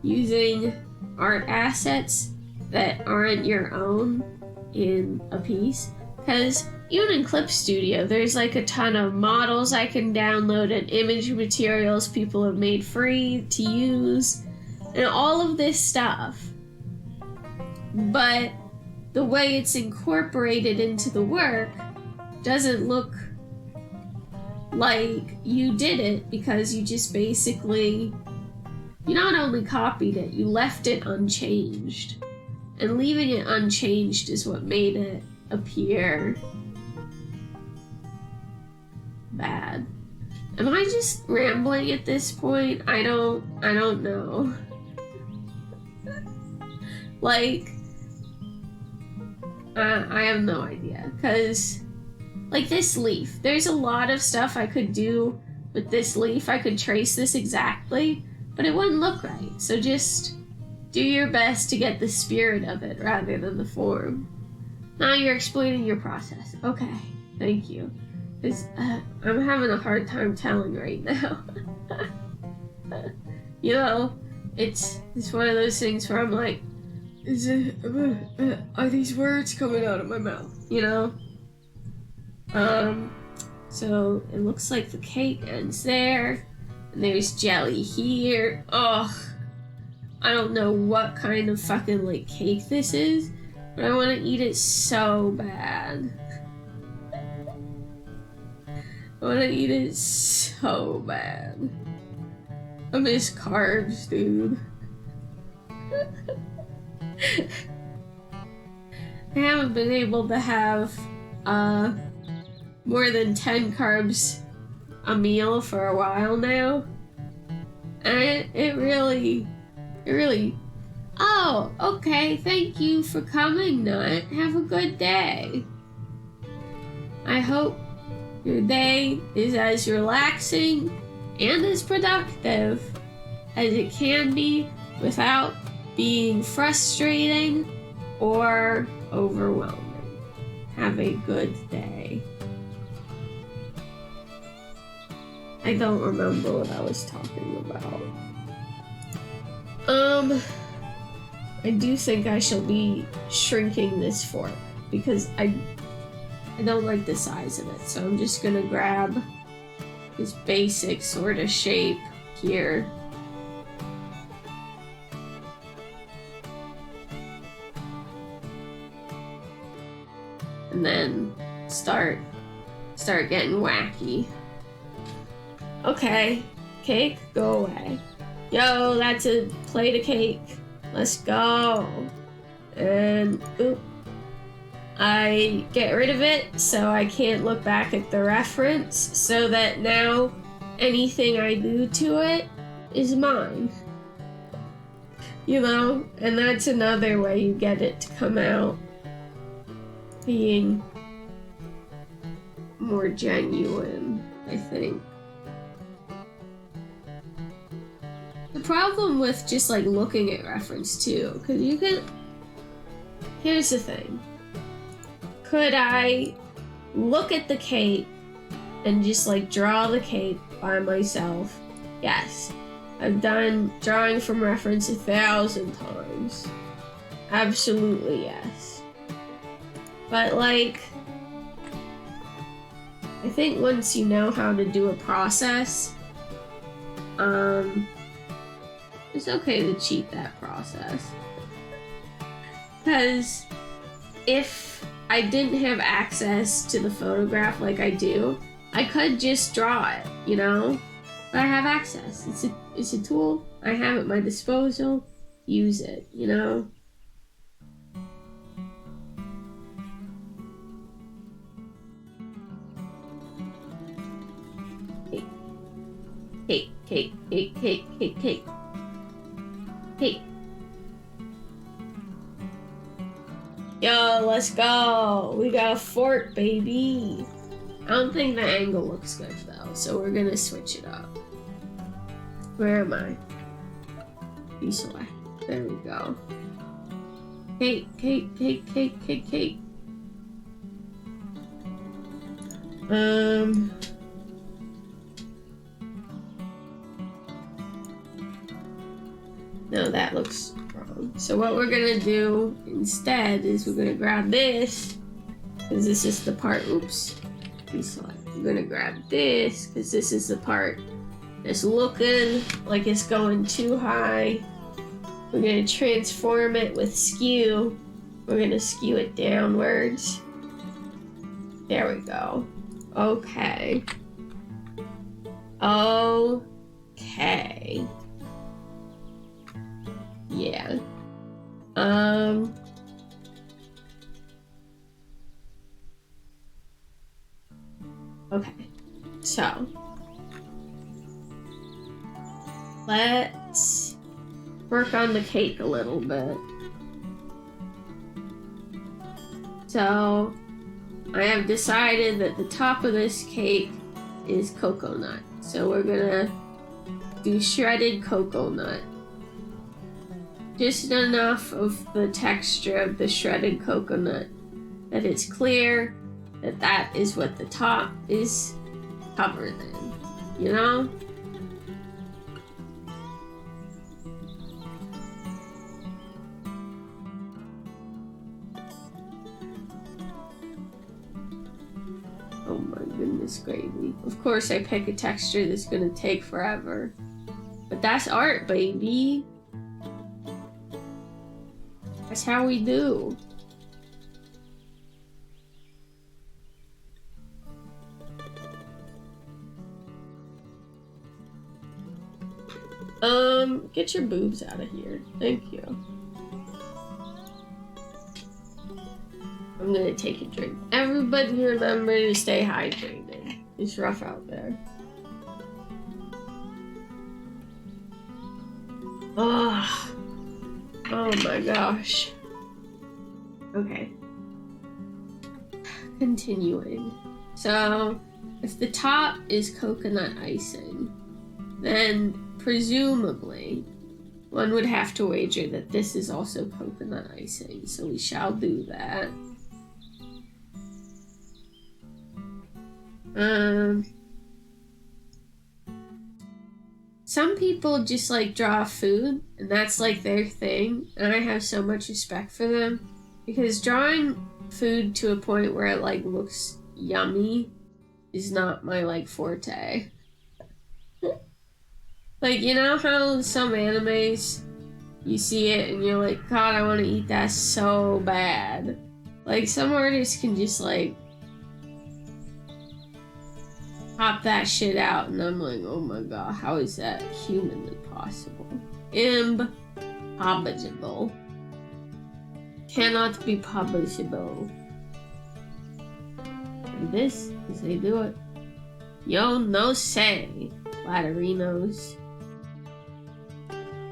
using art assets that aren't your own in a piece, because even in Clip Studio, there's like a ton of models I can download and image materials people have made free to use, and all of this stuff but the way it's incorporated into the work doesn't look like you did it, because you just basically, you not only copied it, you left it unchanged. And leaving it unchanged is what made it appear bad. Am I just rambling at this point? I don't know. Like, I have no idea, because like this leaf, there's a lot of stuff I could do with this leaf. I could trace this exactly, but it wouldn't look right. So just do your best to get the spirit of it rather than the form. Now you're explaining your process. Okay, thank you. Because I'm having a hard time telling right now. You know, it's one of those things where I'm like, are these words coming out of my mouth? You know? So it looks like the cake ends there, and there's jelly here. Ugh. I don't know what kind of fucking like cake this is, but I want to eat it so bad. I want to eat it so bad. I miss carbs, dude. I haven't been able to have more than 10 carbs a meal for a while now. And it really... Oh, okay, thank you for coming, Nut. Have a good day. I hope your day is as relaxing and as productive as it can be without being frustrating or overwhelming. Have a good day. I don't remember what I was talking about. I do think I shall be shrinking this fork because I don't like the size of it, so I'm just gonna grab this basic sort of shape here. And then start getting wacky. Okay, cake, go away. Yo, that's a plate of cake. Let's go. And oop. I get rid of it so I can't look back at the reference, so that now anything I do to it is mine. You know? And that's another way you get it to come out being more genuine, I think. The problem with just like looking at reference too, because you can... Here's the thing. Could I look at the cape and just like draw the cape by myself? Yes. I've done drawing from reference 1,000 times. Absolutely yes. But like, I think once you know how to do a process, it's okay to cheat that process. Because if I didn't have access to the photograph like I do, I could just draw it, you know? But I have access. It's a tool I have at my disposal. Use it, you know? Cake, cake, cake, cake, cake, cake. Cake. Yo, let's go. We got a fort, baby. I don't think the angle looks good though, so we're gonna switch it up. Where am I? You select. There we go. Cake, cake, cake, cake, cake, cake. No, that looks wrong. So what we're gonna do instead is we're gonna grab this, because this is the part, oops. We're gonna grab this, because this is the part that's looking like it's going too high. We're gonna transform it with skew We're gonna skew it downwards. There we go. Okay. Okay. Yeah. Okay. So. Let's work on the cake a little bit. So, I have decided that the top of this cake is cocoa nut. So we're gonna do shredded cocoa nut. Just enough of the texture of the shredded coconut that it's clear that that is what the top is covered in, you know? Oh my goodness gravy. Of course I pick a texture that's gonna take forever. But that's art, baby. That's how we do. Get your boobs out of here. Thank you. I'm gonna take a drink. Everybody remember to stay hydrated. It's rough out there. Oh my gosh. Okay. Continuing. So, if the top is coconut icing, then presumably one would have to wager that this is also coconut icing. So we shall do that. Some people just like draw food and that's like their thing, and I have so much respect for them because drawing food to a point where it like looks yummy is not my like forte. Like, you know how some animes you see it and you're like, God, I want to eat that so bad. Like some artists can just like pop that shit out and I'm like, oh my god, how is that humanly possible? Impossible. Cannot be possible. And this is they do it. Yo no say, Latterinos.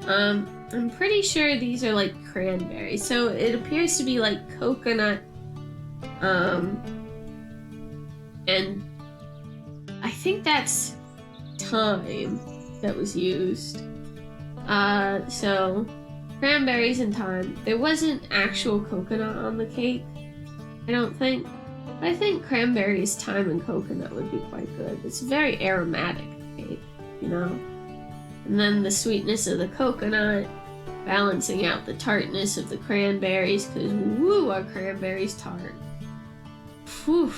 I'm pretty sure these are like cranberries. So it appears to be like coconut, and I think that's thyme that was used. So cranberries and thyme. There wasn't actual coconut on the cake, I don't think. But I think cranberries, thyme, and coconut would be quite good. It's a very aromatic cake, you know? And then the sweetness of the coconut, balancing out the tartness of the cranberries, because woo, are cranberries tart. Whew.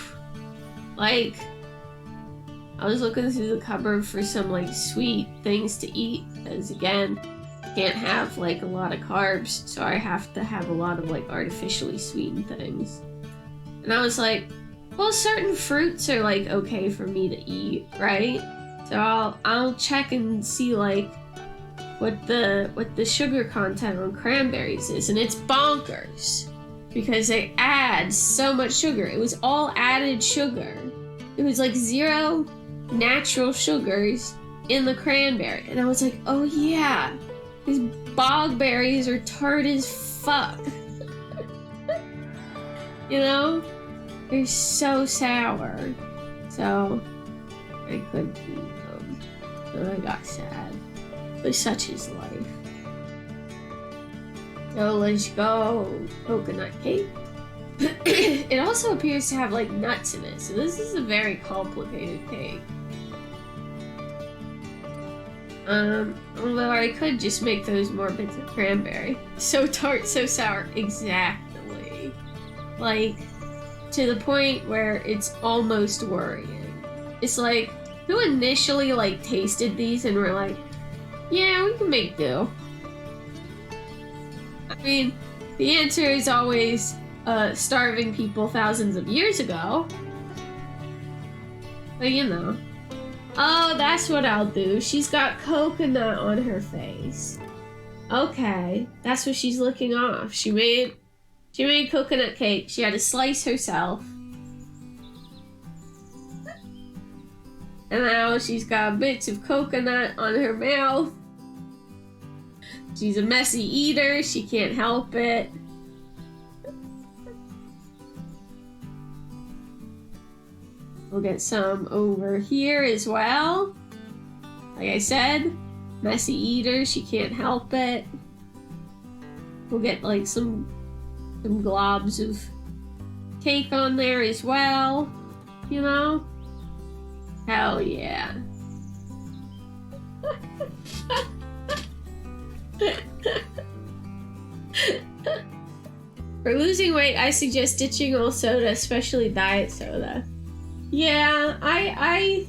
Like, I was looking through the cupboard for some like sweet things to eat, because again, can't have like a lot of carbs, so I have to have a lot of like artificially sweetened things. And I was like, well, certain fruits are like okay for me to eat, right? So I'll check and see like what the sugar content on cranberries is, and it's bonkers because they add so much sugar. It was all added sugar. It was like 0 natural sugars in the cranberry, and I was like, oh yeah, these bog berries are tart as fuck. You know, they're so sour. So I couldn't eat them, and I got sad. But such is life. So let's go coconut cake. It also appears to have like nuts in it, so this is a very complicated cake. Although I could just make those more bits of cranberry. So tart, so sour. Exactly. Like, to the point where it's almost worrying. It's like, who initially like tasted these and were like, yeah, we can make do. I mean, The answer is always starving people thousands of years ago. But you know. Oh, that's what I'll do. She's got coconut on her face. Okay, that's what she's licking off. She made coconut cake. She had to slice herself. And now she's got bits of coconut on her mouth. She's a messy eater. She can't help it. We'll get some over here as well. Like I said, messy eater. She can't help it. We'll get like some globs of cake on there as well. You know? Hell yeah. For losing weight, I suggest ditching all soda, especially diet soda. Yeah, I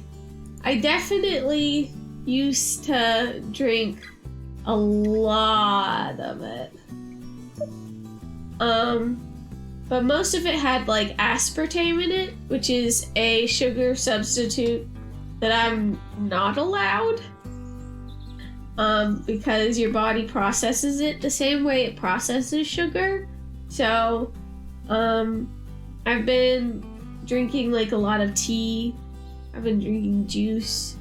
definitely used to drink a lot of it. But most of it had like aspartame in it, which is a sugar substitute that I'm not allowed. Because your body processes it the same way it processes sugar. So, I've been drinking like a lot of tea. I've been drinking juice.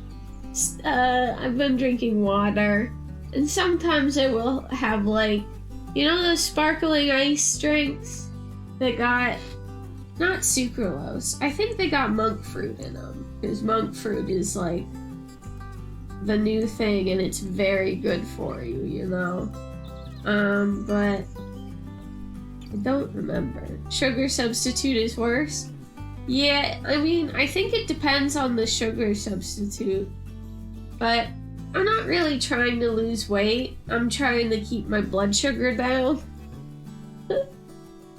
I've been drinking water. And sometimes I will have like, you know those sparkling ice drinks that got, not sucralose. I think they got monk fruit in them. Because monk fruit is like the new thing and it's very good for you, you know? But I don't remember. Sugar substitute is worse? Yeah, I mean, I think it depends on the sugar substitute. But I'm not really trying to lose weight. I'm trying to keep my blood sugar down.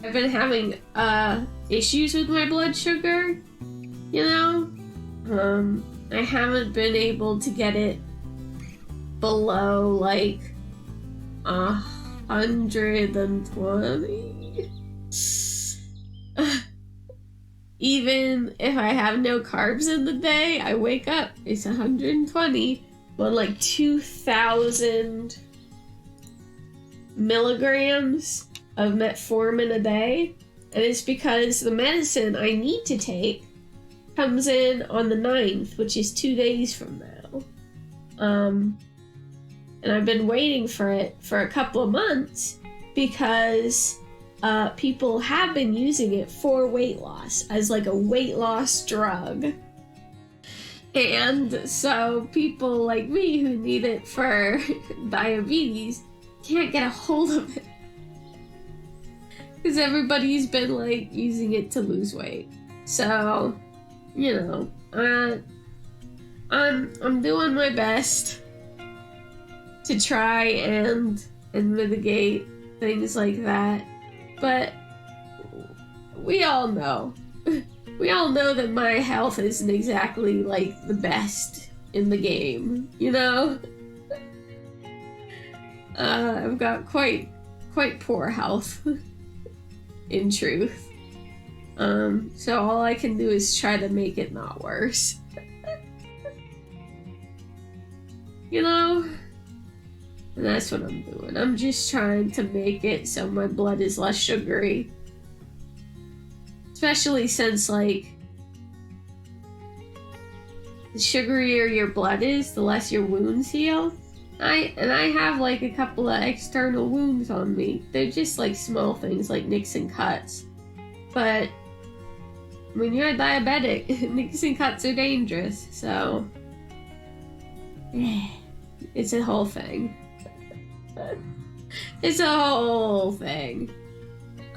I've been having issues with my blood sugar, you know? I haven't been able to get it below like 120. Even if I have no carbs in the day, I wake up, it's 120. Well, like 2,000 milligrams of metformin a day. And it's because the medicine I need to take comes in on the 9th, which is 2 days from now. And I've been waiting for it for a couple of months because people have been using it for weight loss as like a weight loss drug. And so people like me who need it for diabetes can't get a hold of it. Because everybody's been like using it to lose weight. So, you know, I'm doing my best to try and mitigate things like that. But we all know. We all know that my health isn't exactly like the best in the game, you know? I've got quite poor health, in truth. So all I can do is try to make it not worse. You know? And that's what I'm doing. I'm just trying to make it so my blood is less sugary. Especially since, like, the sugarier your blood is, the less your wounds heal. I have, like, a couple of external wounds on me. They're just, like, small things, like nicks and cuts. But when you're diabetic, nicks and cuts are dangerous, so it's a whole thing. It's a whole thing.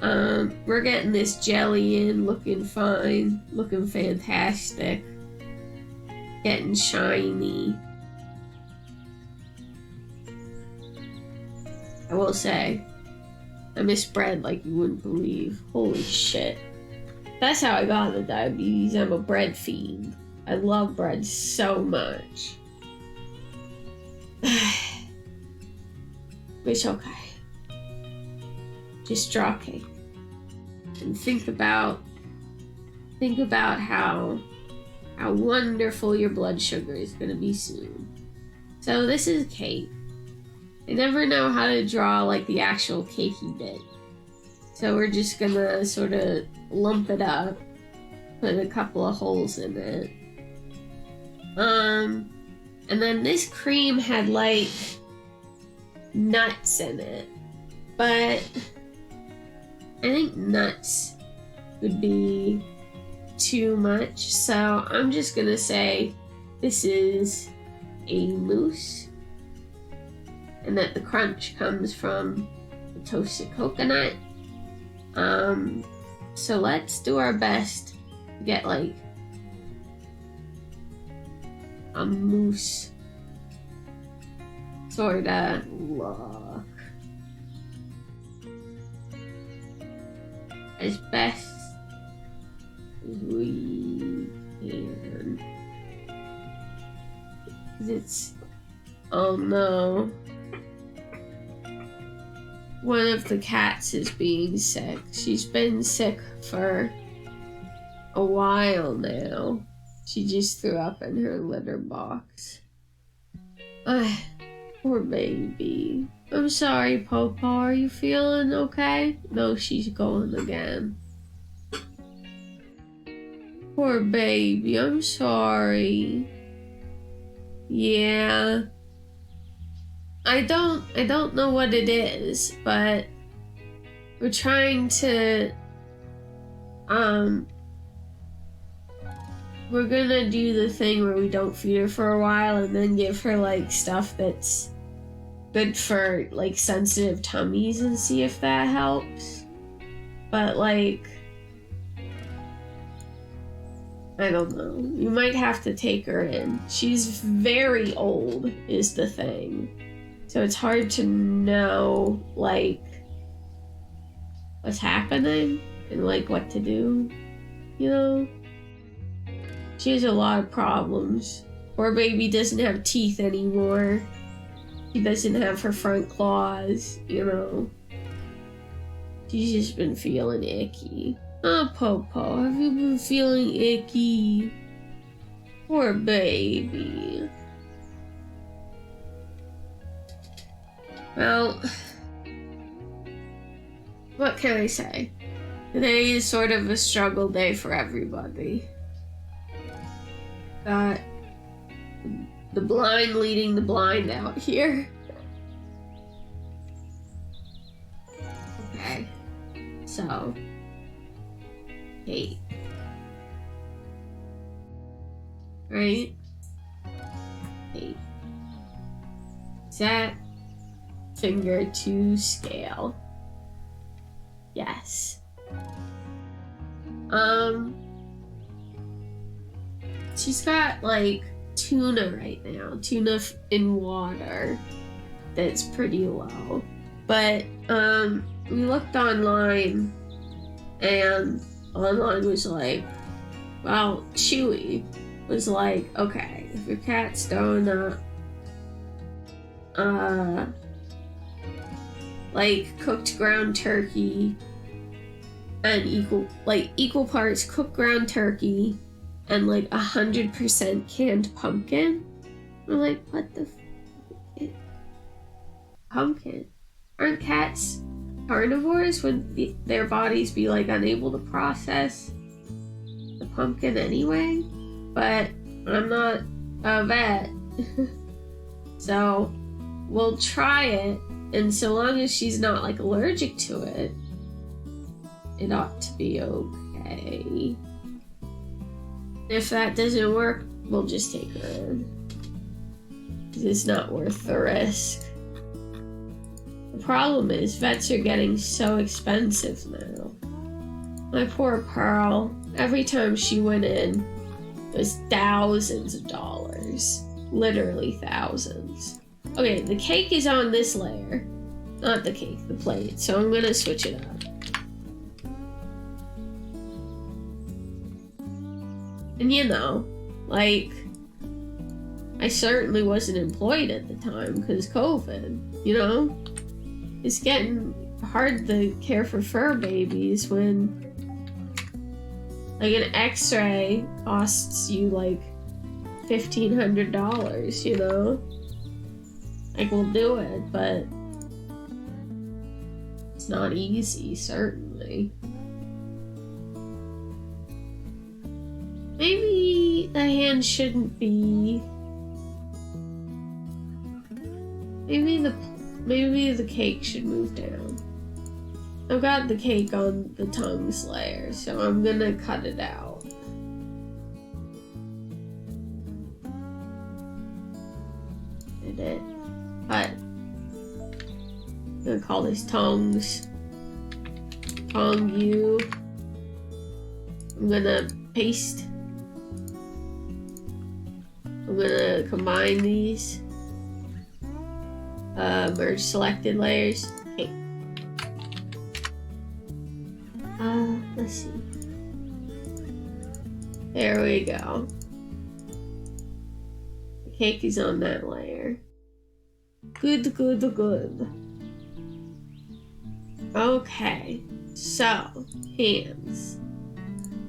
We're getting this jelly in, looking fine, looking fantastic, getting shiny. I will say, I miss bread like you wouldn't believe. Holy shit. That's how I got the diabetes. I'm a bread fiend. I love bread so much. It's okay. just draw cake. And think about how wonderful your blood sugar is gonna be soon. So this is cake. I never know how to draw like the actual cakey bit. So we're just gonna sort of lump it up, put a couple of holes in it. And then this cream had like nuts in it, but I think nuts would be too much, so I'm just gonna say this is a mousse and that the crunch comes from the toasted coconut. So let's do our best to get like a mousse sorta look as best as we can. It's, oh no, one of the cats is being sick. She's been sick for a while now. She just threw up in her litter box. Poor baby. I'm sorry, Popo. Are you feeling okay? No, she's going again. Poor baby. I'm sorry. Yeah. I don't know what it is, but we're trying to we're gonna do the thing where we don't feed her for a while and then give her like stuff that's good for like sensitive tummies and see if that helps. But like, I don't know. You might have to take her in. She's very old is the thing. So it's hard to know like what's happening and like what to do, you know? She has a lot of problems. Poor baby doesn't have teeth anymore. She doesn't have her front claws, you know. She's just been feeling icky. Oh, Popo, have you been feeling icky? Poor baby. Well, what can I say? Today is sort of a struggle day for everybody. Got the blind leading the blind out here. Okay, so cake, right? Cake. Set finger to scale. Yes. She's got like tuna right now. Tuna in water that's pretty low. But we looked online and online was like, well, Chewy was like, okay, if your cat's throwing up like cooked ground turkey and equal parts cooked ground turkey and like 100% canned pumpkin. I'm like, what the pumpkin? Aren't cats carnivores? Would their bodies be like unable to process the pumpkin anyway? But I'm not a vet. So we'll try it, and so long as she's not like allergic to it, it ought to be okay. If that doesn't work, we'll just take her in. 'Cause it's not worth the risk. The problem is vets are getting so expensive now. My poor Pearl, every time she went in, it was thousands of dollars. Literally thousands. Okay, the cake is on this layer. Not the cake, the plate. So I'm gonna switch it up. And you know, like, I certainly wasn't employed at the time because COVID, you know? It's getting hard to care for fur babies when like an x-ray costs you like $1,500, you know? Like, we'll do it, but it's not easy, certainly. Maybe the hand shouldn't be... Maybe the cake should move down. I've got the cake on the tongues layer, so I'm gonna cut it out. Did it? Cut. I'm gonna call this tongues. Tongue you. I'm gonna paste. I'm gonna combine these. Merge selected layers. Okay. Let's see. There we go. The cake is on that layer. Good, good, good. Okay. So, hands.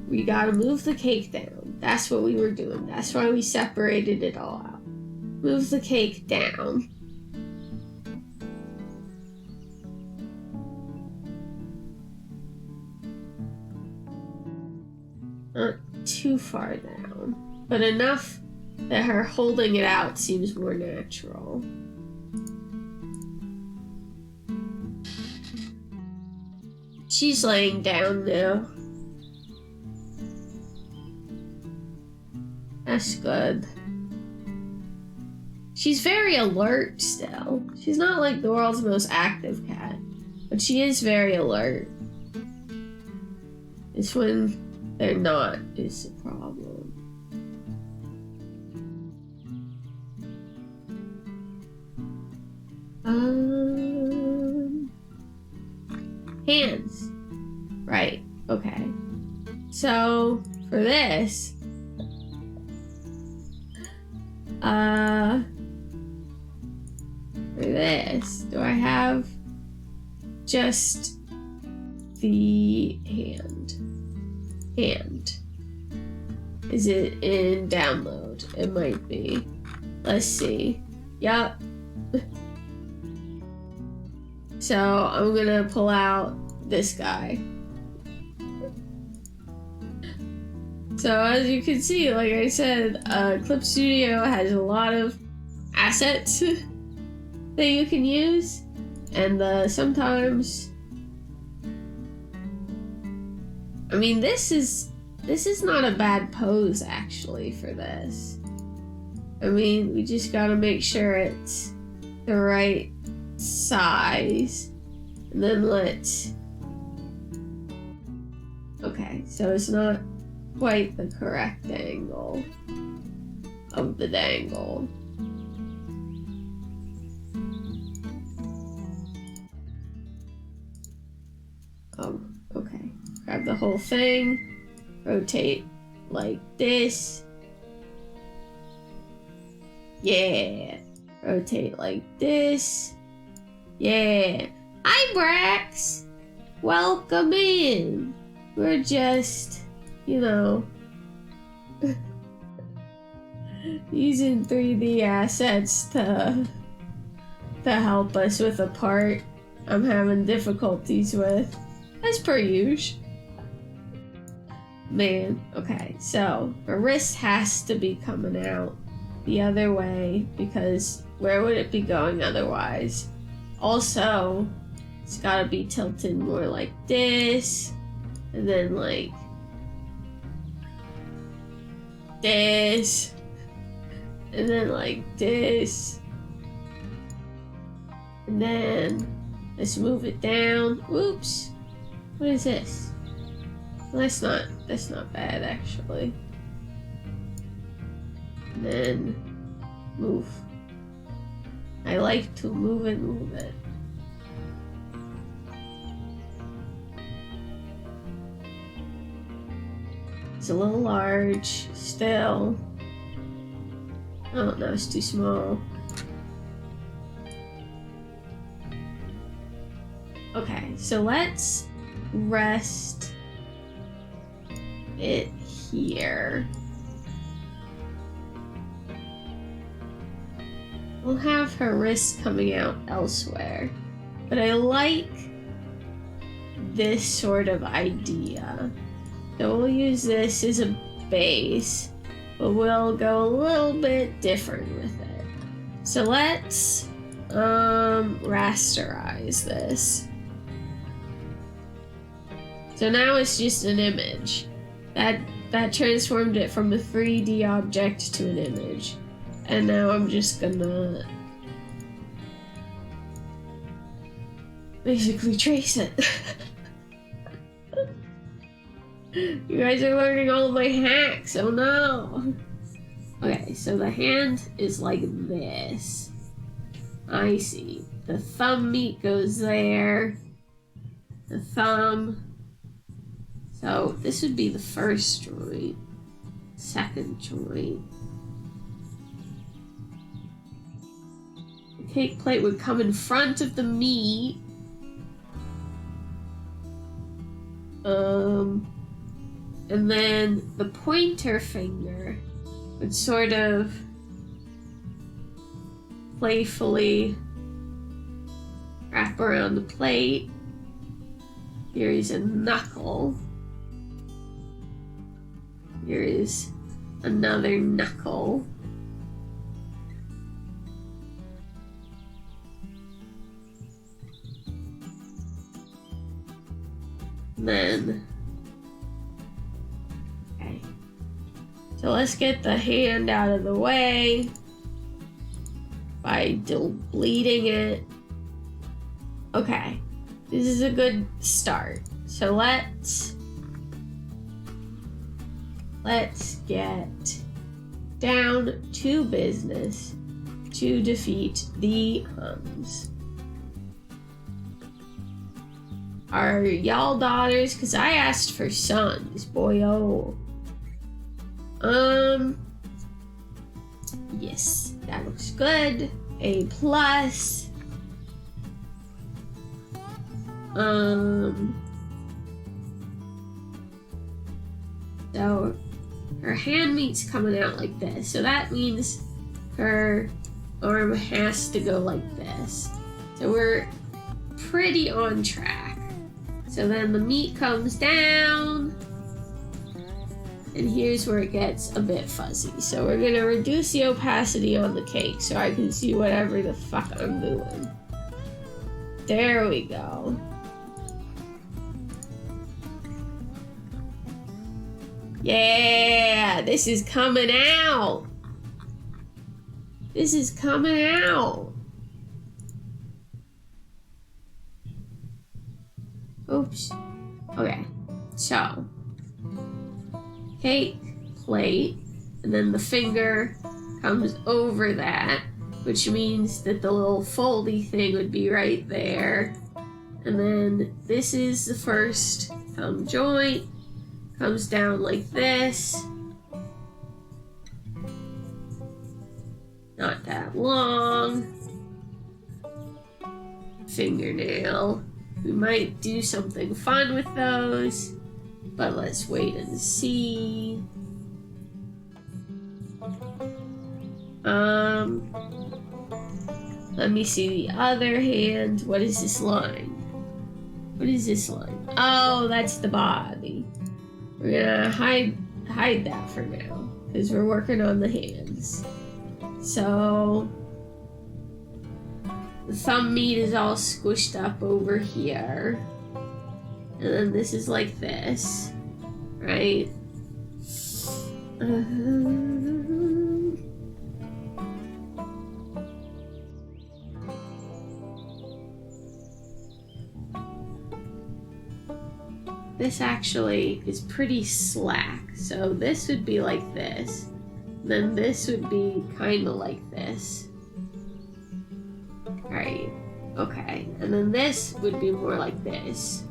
We gotta move the cake down. That's what we were doing. That's why we separated it all out. Move the cake down. Not too far down, but enough that her holding it out seems more natural. She's laying down now. That's good. She's very alert still. She's not like the world's most active cat, but she is very alert. It's when they're not is the problem. Hands. Right, okay. So, for this, do I have just the hand? Hand. Is it in download? It might be. Let's see. Yup. So I'm gonna pull out this guy. So as you can see, like I said, Clip Studio has a lot of assets that you can use, and sometimes, I mean, this is not a bad pose actually for this. I mean, we just gotta make sure it's the right size, and then okay, so it's not quite the correct angle of the dangle. Okay. Grab the whole thing, rotate like this. Yeah. Rotate like this. Yeah. Hi, Brax! Welcome in. We're just, you know, using 3D assets to help us with a part I'm having difficulties with, as per usual. Man, okay, so the wrist has to be coming out the other way, because where would it be going otherwise? Also, it's gotta be tilted more like this, and then like this, and then like this, and then let's move it down. Oops, what is this? Well, that's not bad actually. And then move. I like to move it. It's a little large still. Oh no, it's too small. Okay, so let's rest it here. We'll have her wrist coming out elsewhere. But I like this sort of idea. So we'll use this as a base, but we'll go a little bit different with it. So let's rasterize this. So now it's just an image. That transformed it from a 3D object to an image. And now I'm just gonna basically trace it. You guys are learning all of my hacks, oh no! Okay, so the hand is like this. I see. The thumb meat goes there. The thumb. So this would be the first joint. Second joint. The cake plate would come in front of the meat. And then the pointer finger would sort of playfully wrap around the plate. Here is a knuckle. Here is another knuckle. Then, okay. So let's get the hand out of the way by deleting it. Okay, this is a good start. So let's get down to business to defeat the Huns. Are y'all daughters? Because I asked for sons, boyo. Yes, that looks good. A plus. So her hand meat's coming out like this. So that means her arm has to go like this. So we're pretty on track. So then the meat comes down, and here's where it gets a bit fuzzy. So we're gonna reduce the opacity on the cake so I can see whatever the fuck I'm doing. There we go. Yeah, this is coming out. This is coming out. Oops. Okay, so cake plate, and then the finger comes over that, which means that the little foldy thing would be right there. And then this is the first thumb joint, comes down like this. Not that long. Fingernail. We might do something fun with those, but let's wait and see. Let me see the other hand. What is this line? What is this line? Oh, that's the body. We're gonna hide that for now, because we're working on the hands. So the thumb meat is all squished up over here. And then this is like this, right? This actually is pretty slack. So this would be like this. Then this would be kind of like this. Right, okay. And then this would be more like this.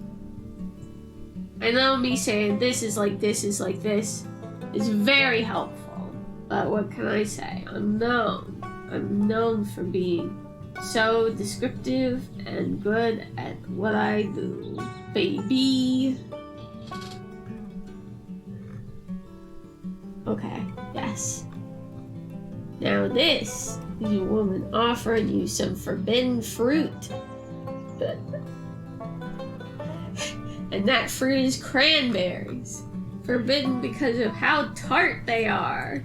I know me saying this is like this is like this is very helpful. But what can I say? I'm known for being so descriptive and good at what I do, baby. Okay, yes. Now this is a woman offering you some forbidden fruit. And that fruit is cranberries. Forbidden because of how tart they are.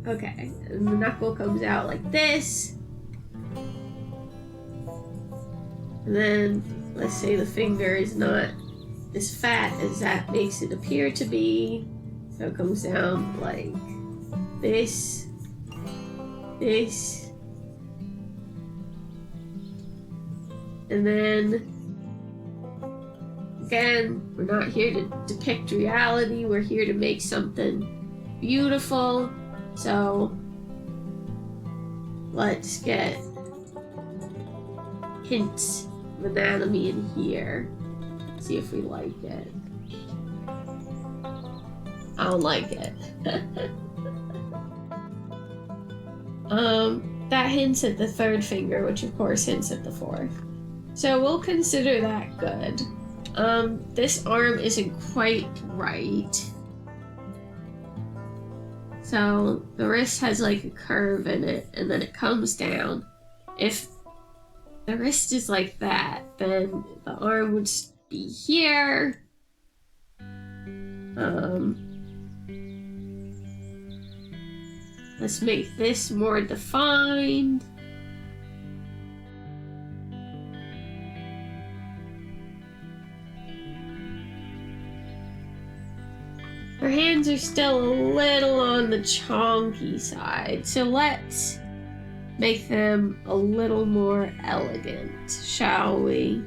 Okay, and the knuckle comes out like this. And then, let's say the finger is not as fat as that makes it appear to be. So it comes down like this, this, and then, again, we're not here to depict reality, we're here to make something beautiful. So let's get hints of anatomy in here. See if we like it. I don't like it. That hints at the third finger, which of course hints at the fourth. So we'll consider that good. This arm isn't quite right. So the wrist has like a curve in it, and then it comes down. If the wrist is like that, then the arm would be here. Let's make this more defined. Her hands are still a little on the chonky side, so let's make them a little more elegant, shall we?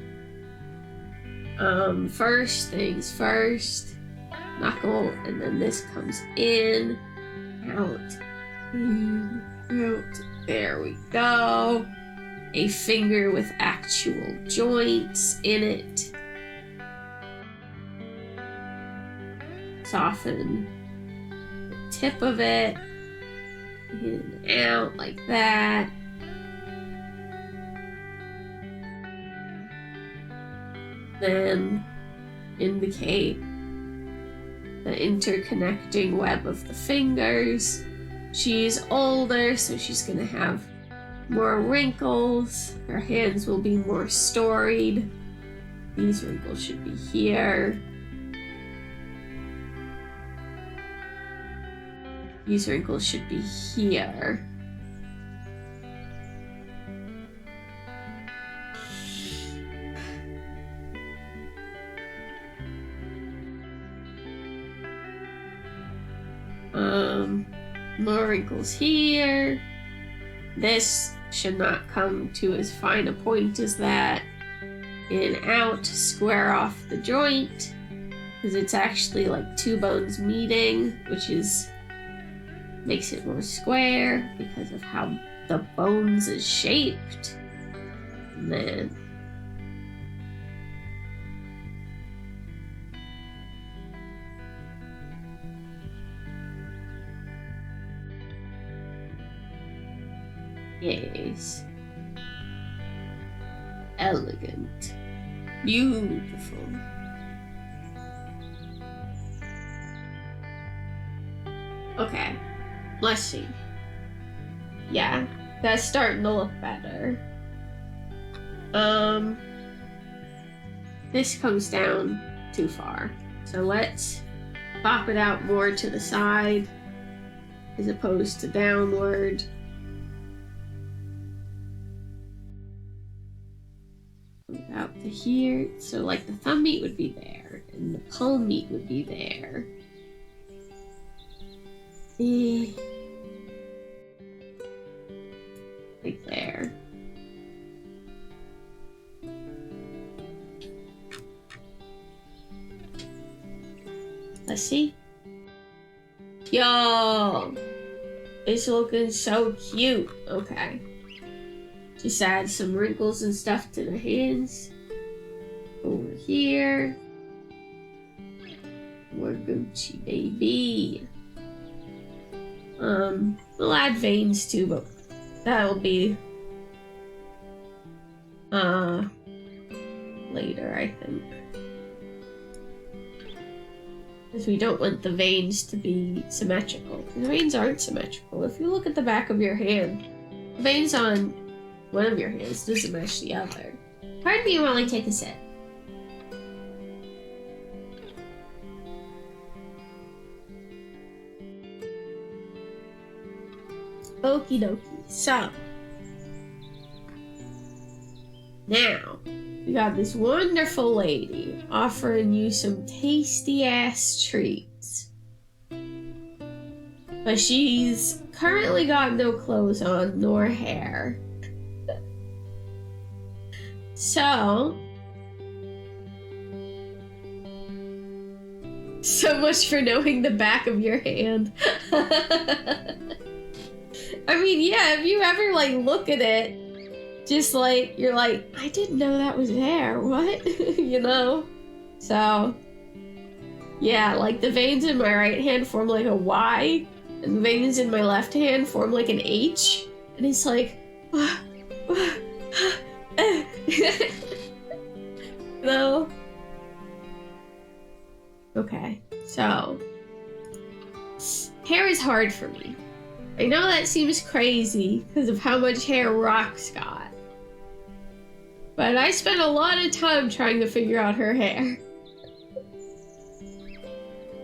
First things first, knuckle, and then this comes in, out, in, out. There we go. A finger with actual joints in it. Soften the tip of it, in and out like that. Then indicate the interconnecting web of the fingers. She's older, so she's gonna have more wrinkles. Her hands will be more storied. These wrinkles should be here. These wrinkles should be here. More wrinkles here. This should not come to as fine a point as that. In, out, square off the joint, because it's actually like two bones meeting, which is makes it more square because of how the bones is shaped. And then yes, elegant, beautiful. Okay, let's see. Yeah, that's starting to look better. This comes down too far. So let's pop it out more to the side as opposed to downward. Out to here. So like the thumb meat would be there and the palm meat would be there. Like there. Let's see. Yo! It's looking so cute. Okay. Just add some wrinkles and stuff to the hands. Over here. More Gucci, baby. We'll add veins too, but that'll be later, I think. Because we don't want the veins to be symmetrical. The veins aren't symmetrical. If you look at the back of your hand, the veins on one of your hands doesn't match the other. Pardon me while I take a sip. Okie dokie. So, now, we got this wonderful lady offering you some tasty ass treats. But she's currently got no clothes on nor hair. So much for knowing the back of your hand. I mean, yeah, if you ever, like, look at it, just, like, you're like, I didn't know that was there, what? You know? So, yeah, like, the veins in my right hand form like a Y, and the veins in my left hand form like an H, and it's like, no. Okay, so, hair is hard for me. I know that seems crazy because of how much hair Rock's got. But I spent a lot of time trying to figure out her hair.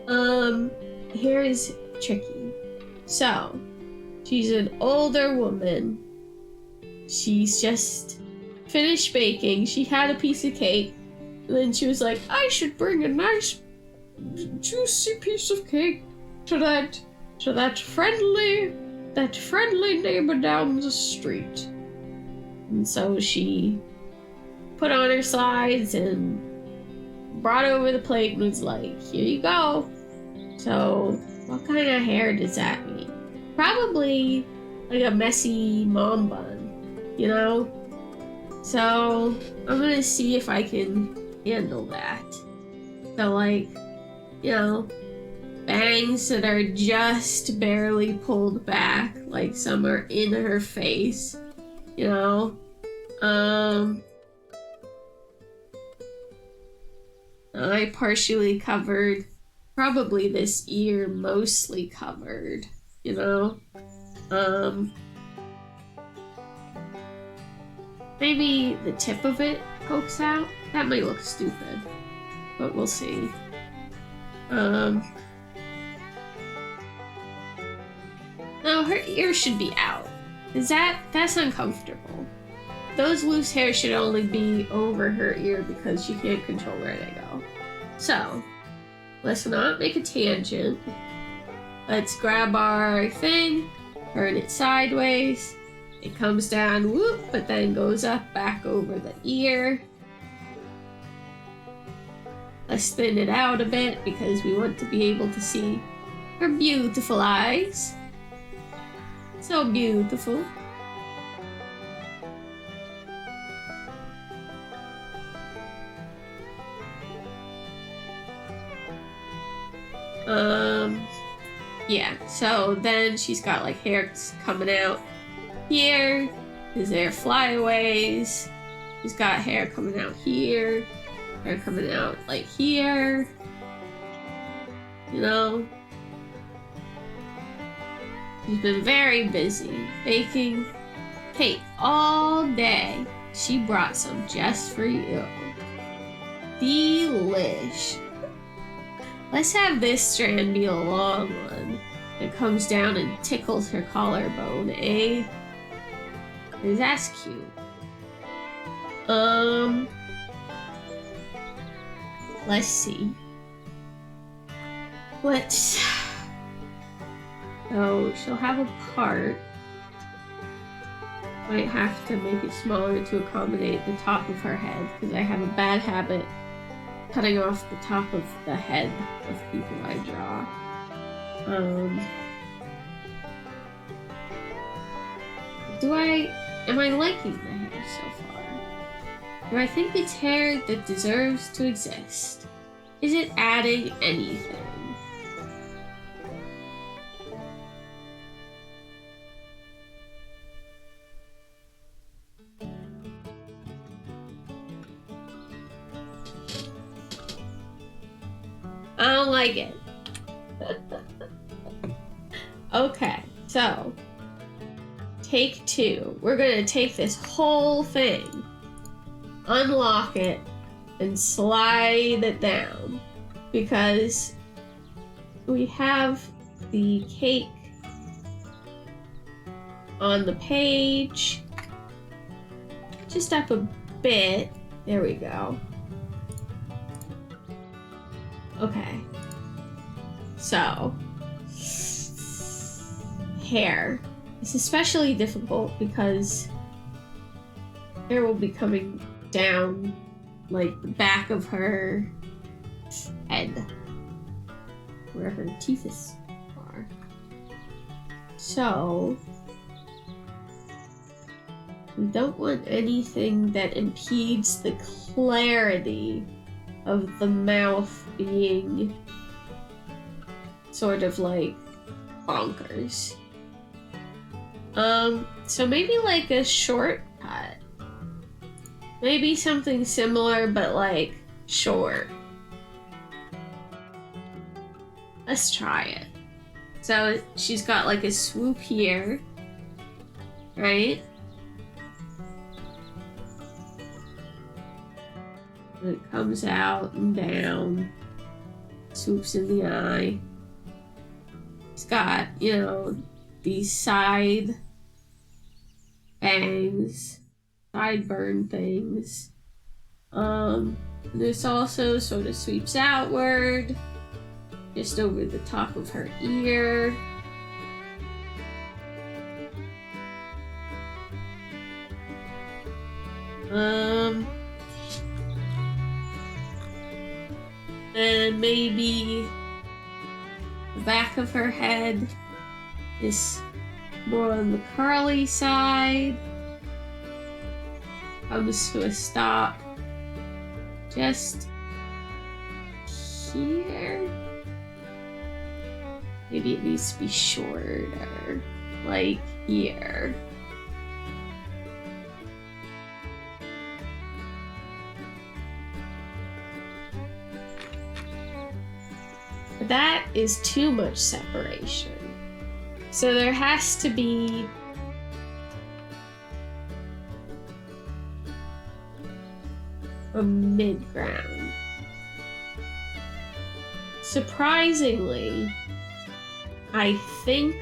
Hair is tricky. So, she's an older woman. She's just finished baking. She had a piece of cake. And then she was like, I should bring a nice juicy piece of cake to that friendly neighbor down the street. And so she put on her slides and brought over the plate and was like, here you go. So what kind of hair does that mean? Probably like a messy mom bun, you know? So I'm gonna see if I can handle that. So like, you know, bangs that are just barely pulled back, like some are in her face, you know? I partially covered, probably this ear mostly covered, you know? Maybe the tip of it pokes out. That might look stupid, but we'll see. No, her ear should be out. That's uncomfortable. Those loose hairs should only be over her ear because she can't control where they go. So, let's not make a tangent. Let's grab our thing, turn it sideways. It comes down, whoop, but then goes up back over the ear. Let's thin it out a bit because we want to be able to see her beautiful eyes. So beautiful. Yeah, so then she's got like hair coming out here. Is there flyaways? She's got hair coming out here. Hair coming out like here. You know? She's been very busy baking cake all day. She brought some just for you. Delish. Let's have this strand be a long one. It comes down and tickles her collarbone, eh? 'Cause that's cute. Let's see. So she'll have a part. Might have to make it smaller to accommodate the top of her head, because I have a bad habit cutting off the top of the head of people I draw. Am I liking the hair so far? Do I think it's hair that deserves to exist? Is it adding anything? like it. Okay, so take 2. We're gonna take this whole thing, unlock it, and slide it down because we have the cake on the page. Just up a bit. There we go. Okay. So, hair. It's especially difficult because hair will be coming down like the back of her head where her teeth are. So we don't want anything that impedes the clarity of the mouth being sort of like bonkers. So maybe like a shortcut. Maybe something similar, but like short. Let's try it. So she's got like a swoop here, right? And it comes out and down, swoops in the eye. It's got, you know, these side bangs, sideburn things. This also sort of sweeps outward, just over the top of her ear. And maybe the back of her head is more on the curly side. Comes to a stop just here. Maybe it needs to be shorter, like here. But that is too much separation. So there has to be a mid-ground. Surprisingly, I think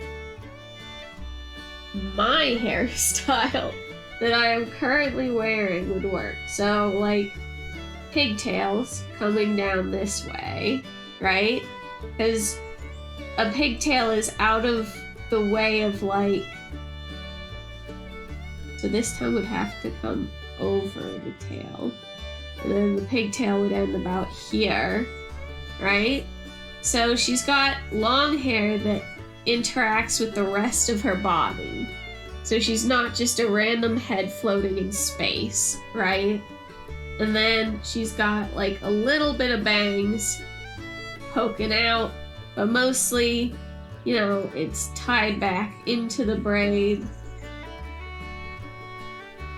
my hairstyle that I am currently wearing would work. So, like, pigtails coming down this way, right? Because a pigtail is out of the way of, like... So this time would have to come over the tail. And then the pigtail would end about here, right? So she's got long hair that interacts with the rest of her body. So she's not just a random head floating in space, right? And then she's got like a little bit of bangs poking out, but mostly, you know, it's tied back into the braid.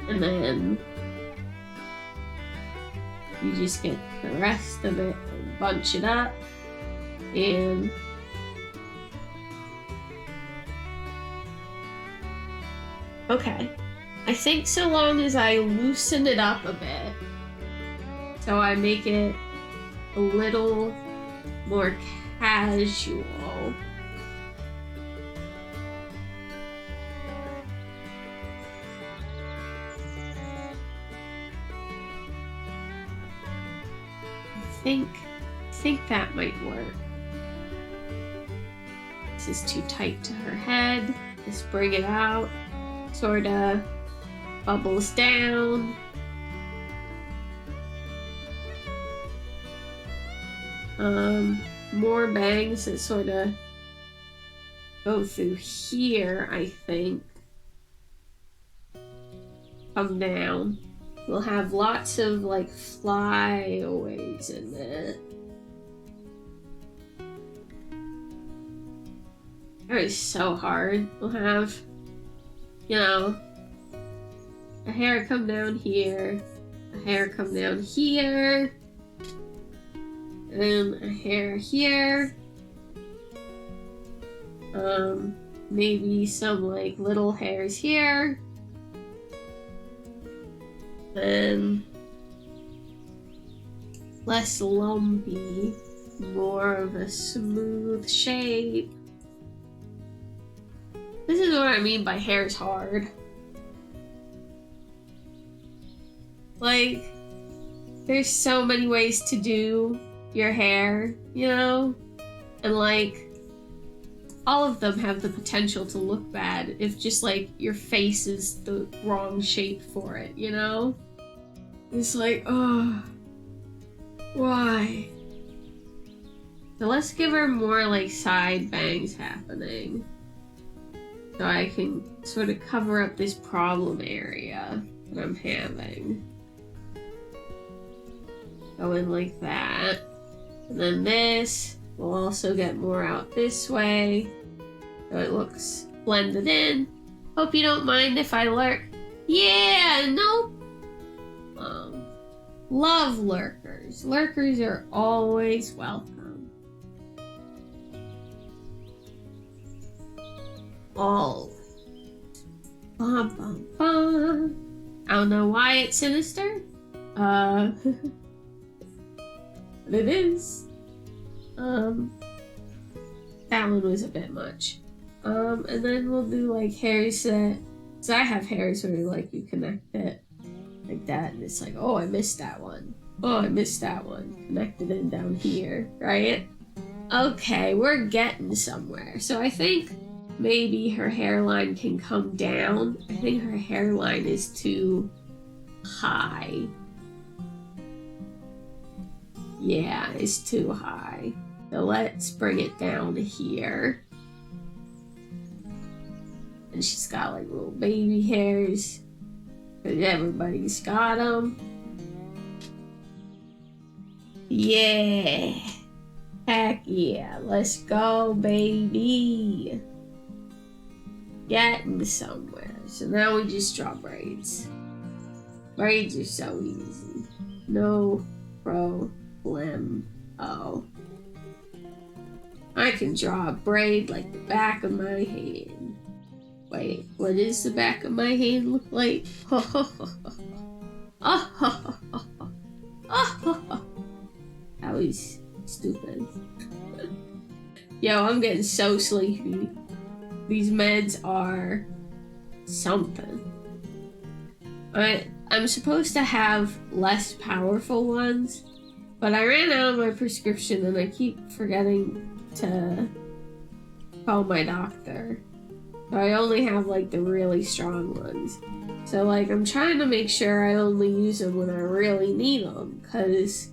And then you just get the rest of it and bunch it up. And okay, I think so long as I loosen it up a bit, so I make it a little more casual. I think that might work. This is too tight to her head. Just bring it out. Sorta bubbles down. More bangs that sorta go through here, I think. Come down. We'll have lots of like flyaways in it. That is so hard. We'll have, you know, a hair come down here, a hair come down here, And a hair here. Maybe some like little hairs here. Then less lumpy, more of a smooth shape. This is what I mean by hair's hard. Like, there's so many ways to do your hair, you know? And like, all of them have the potential to look bad if just like your face is the wrong shape for it, you know? It's like, oh, why? So let's give her more like side bangs happening. So I can sort of cover up this problem area that I'm having. Go in like that. And then this, we'll also get more out this way. So it looks blended in. Hope you don't mind if I lurk. Yeah, nope. Love lurkers. Lurkers are always welcome. Always. Bum, bum, bum. I don't know why it's sinister. But it is. That one was a bit much. And then we'll do like hairs that, cause I have hairs where like you connect it like that, and it's like, oh, I missed that one. Oh, I missed that one. Connected in down here, right? Okay, we're getting somewhere. So I think maybe her hairline can come down. I think her hairline is too high. Yeah, it's too high. So let's bring it down here. And she's got like little baby hairs. Cause everybody's got them. Yeah. Heck yeah. Let's go, baby. Getting somewhere. So now we just draw braids. Braids are so easy. No problem. Oh. I can draw a braid like the back of my hand. Wait, what does the back of my hand look like? That was stupid. Yo, I'm getting so sleepy. These meds are something. I'm supposed to have less powerful ones, but I ran out of my prescription and I keep forgetting to call my doctor. So I only have like the really strong ones. So like I'm trying to make sure I only use them when I really need them, because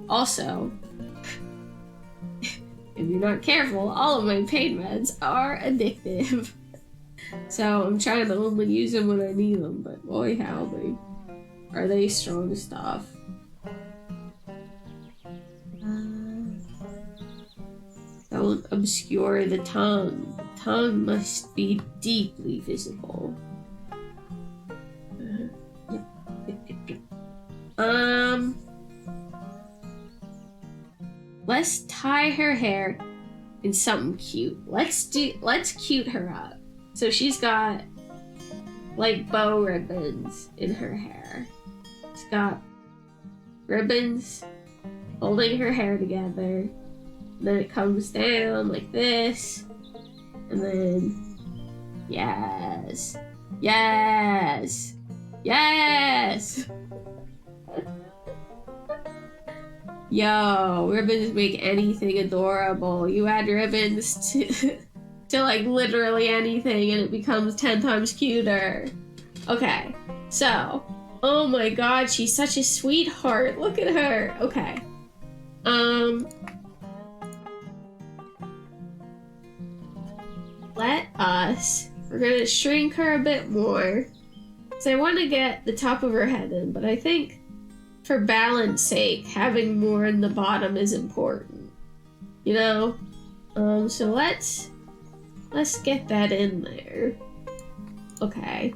also if you're not careful, all of my pain meds are addictive. So I'm trying to only use them when I need them, but boy howdy, are they strong stuff. Don't obscure the tongue. The tongue must be deeply visible. Let's tie her hair in something cute. Let's cute her up. So she's got like bow ribbons in her hair. She's got ribbons holding her hair together. Then it comes down like this, and then yes, yes, yes. Yo, ribbons make anything adorable. You add ribbons to like literally anything and it becomes 10 times cuter. Okay, so, oh my god, she's such a sweetheart. Look at her. Okay. We're gonna shrink her a bit more. So I want to get the top of her head in, but I think for balance sake, having more in the bottom is important. You know? So let's get that in there. Okay.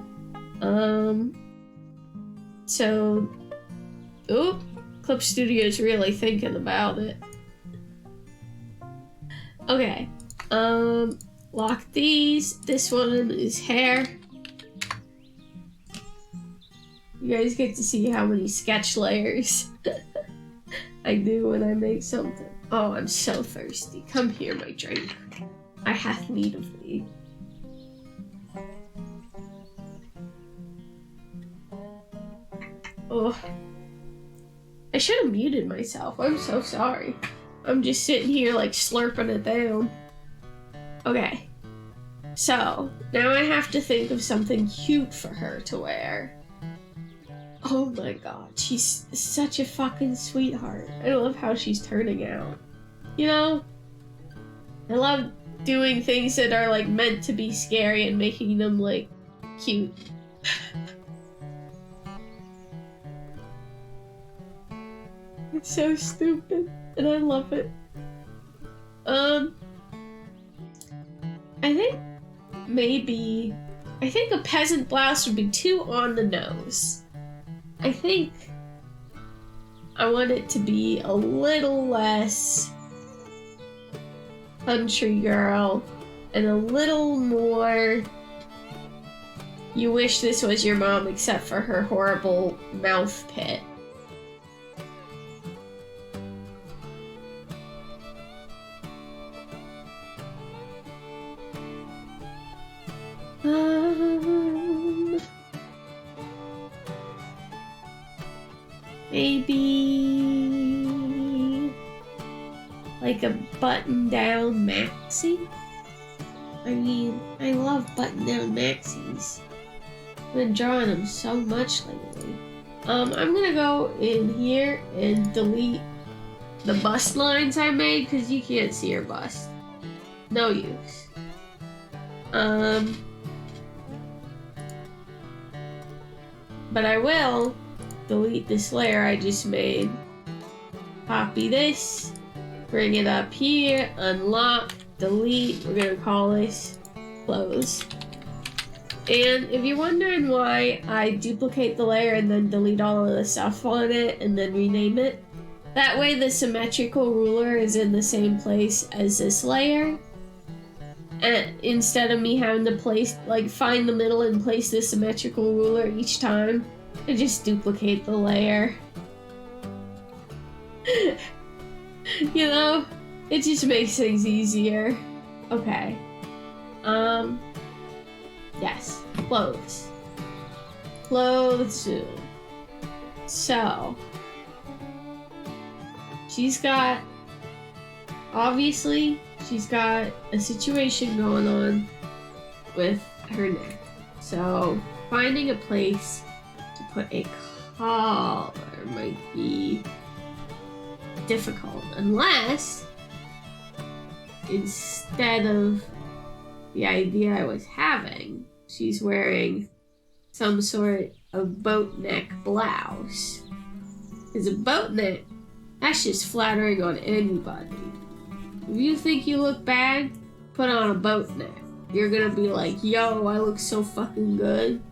So, Clip Studio's really thinking about it. Okay. Lock these. This one is hair. You guys get to see how many sketch layers I do when I make something. Oh, I'm so thirsty. Come here, my drink. I have need of thee. Oh. I should have muted myself. I'm so sorry. I'm just sitting here like slurping it down. Okay. So, now I have to think of something cute for her to wear. Oh my god, she's such a fucking sweetheart. I love how she's turning out. You know? I love doing things that are like meant to be scary and making them like cute. It's so stupid, and I love it. I think a peasant blouse would be too on the nose. I think I want it to be a little less country girl and a little more you wish this was your mom except for her horrible mouth pit. Maybe like a button-down maxi? I mean, I love button-down maxis. I've been drawing them so much lately. I'm gonna go in here and delete the bust lines I made because you can't see her bust. No use. But I will delete this layer I just made. Copy this, bring it up here, unlock, delete. We're gonna call this close. And if you're wondering why I duplicate the layer and then delete all of the stuff on it and then rename it, that way the symmetrical ruler is in the same place as this layer. And instead of me having to find the middle and place the symmetrical ruler each time, I just duplicate the layer. You know, it just makes things easier. Okay. Yes, clothes. Clothes. So, she's got a situation going on with her neck. So, finding a place to put a collar might be difficult unless instead of the idea I was having, she's wearing some sort of boat neck blouse. Because a boat neck, that's just flattering on anybody. If you think you look bad, put on a boat neck. You're gonna be like, yo, I look so fucking good.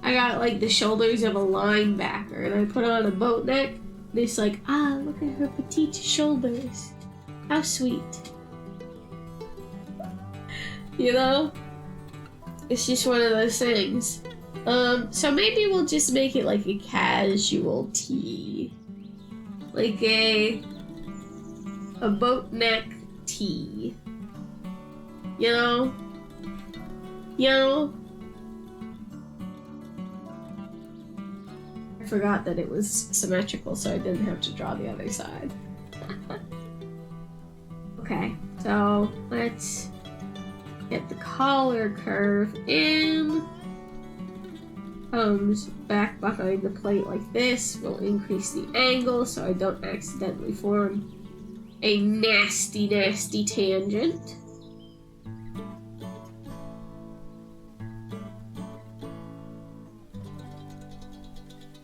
I got like the shoulders of a linebacker and I put on a boat neck. And it's like, look at her petite shoulders. How sweet. You know? It's just one of those things. So maybe we'll just make it like a casual tee. Like a boat neck tee. You know? I forgot that it was symmetrical, so I didn't have to draw the other side. Okay, so let's get the collar curve in. Comes back behind the plate like this. We'll increase the angle so I don't accidentally form a nasty, nasty tangent.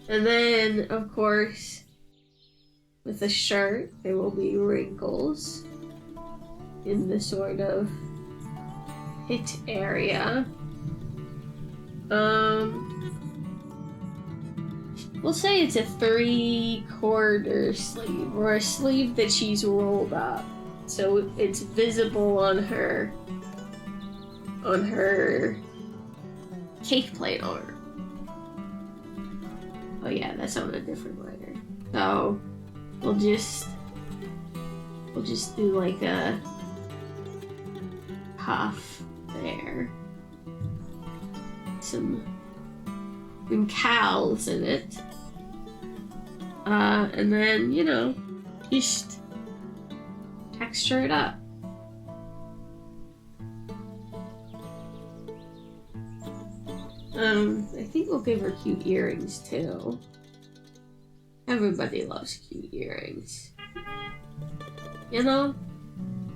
And then, of course, with the shirt, there will be wrinkles in the sort of hit area. We'll say it's a 3/4 sleeve, or a sleeve that she's rolled up. so it's visible on her cake plate arm. Oh yeah, that's on a different lighter. So we'll just do like a puff there. Some cowls in it. And then, you know, just texture it up. I think we'll give her cute earrings too. Everybody loves cute earrings. You know?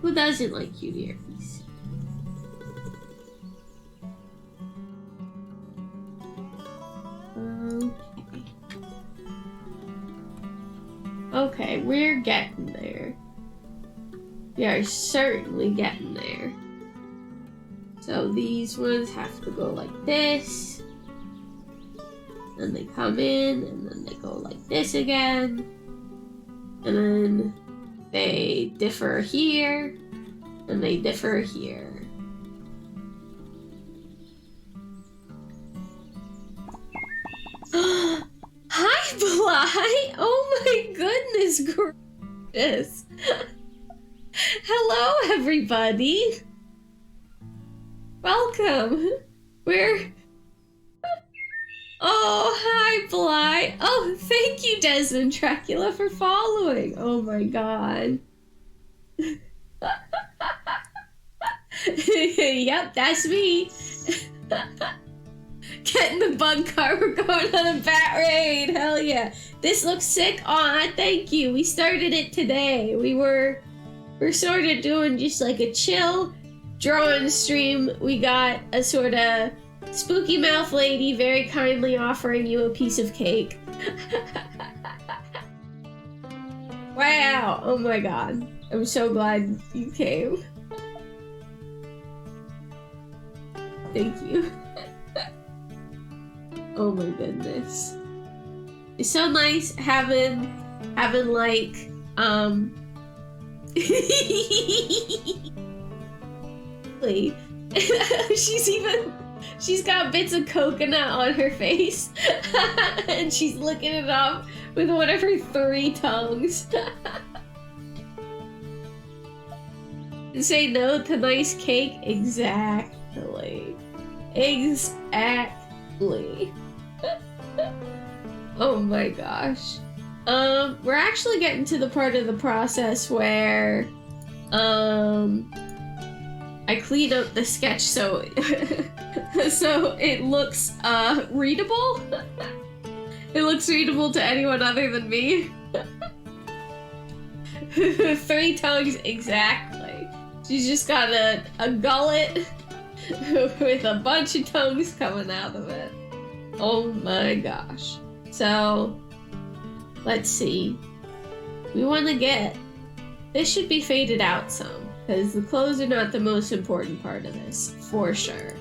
Who doesn't like cute earrings? Okay, we're getting there. We are certainly getting there. So these ones have to go like this. Then they come in, and then they go like this again. And then they differ here, and they differ here. Hi, Bly! Oh my goodness gracious! Hello, everybody! Welcome! Oh, hi, Bly! Oh, thank you, Desmond Dracula, for following! Oh my god. Yep, that's me! Getting the bug car, we're going on a bat raid! Hell yeah! This looks sick! Aw, thank you! We started it today. We're sort of doing just like a chill drawing stream. We got a sort of spooky mouth lady very kindly offering you a piece of cake. Wow! Oh my god. I'm so glad you came. Thank you. Oh my goodness. It's so nice having like, she's got bits of coconut on her face and she's licking it off with one of her 3 tongues. Say no to nice cake? Exactly. Exactly. Oh my gosh. We're actually getting to the part of the process where I cleaned up the sketch so so it looks readable. It looks readable to anyone other than me. 3 tongues exactly. She's just got a gullet with a bunch of tongues coming out of it. Oh my gosh. So, let's see. We want to get... This should be faded out some, because the clothes are not the most important part of this, for sure.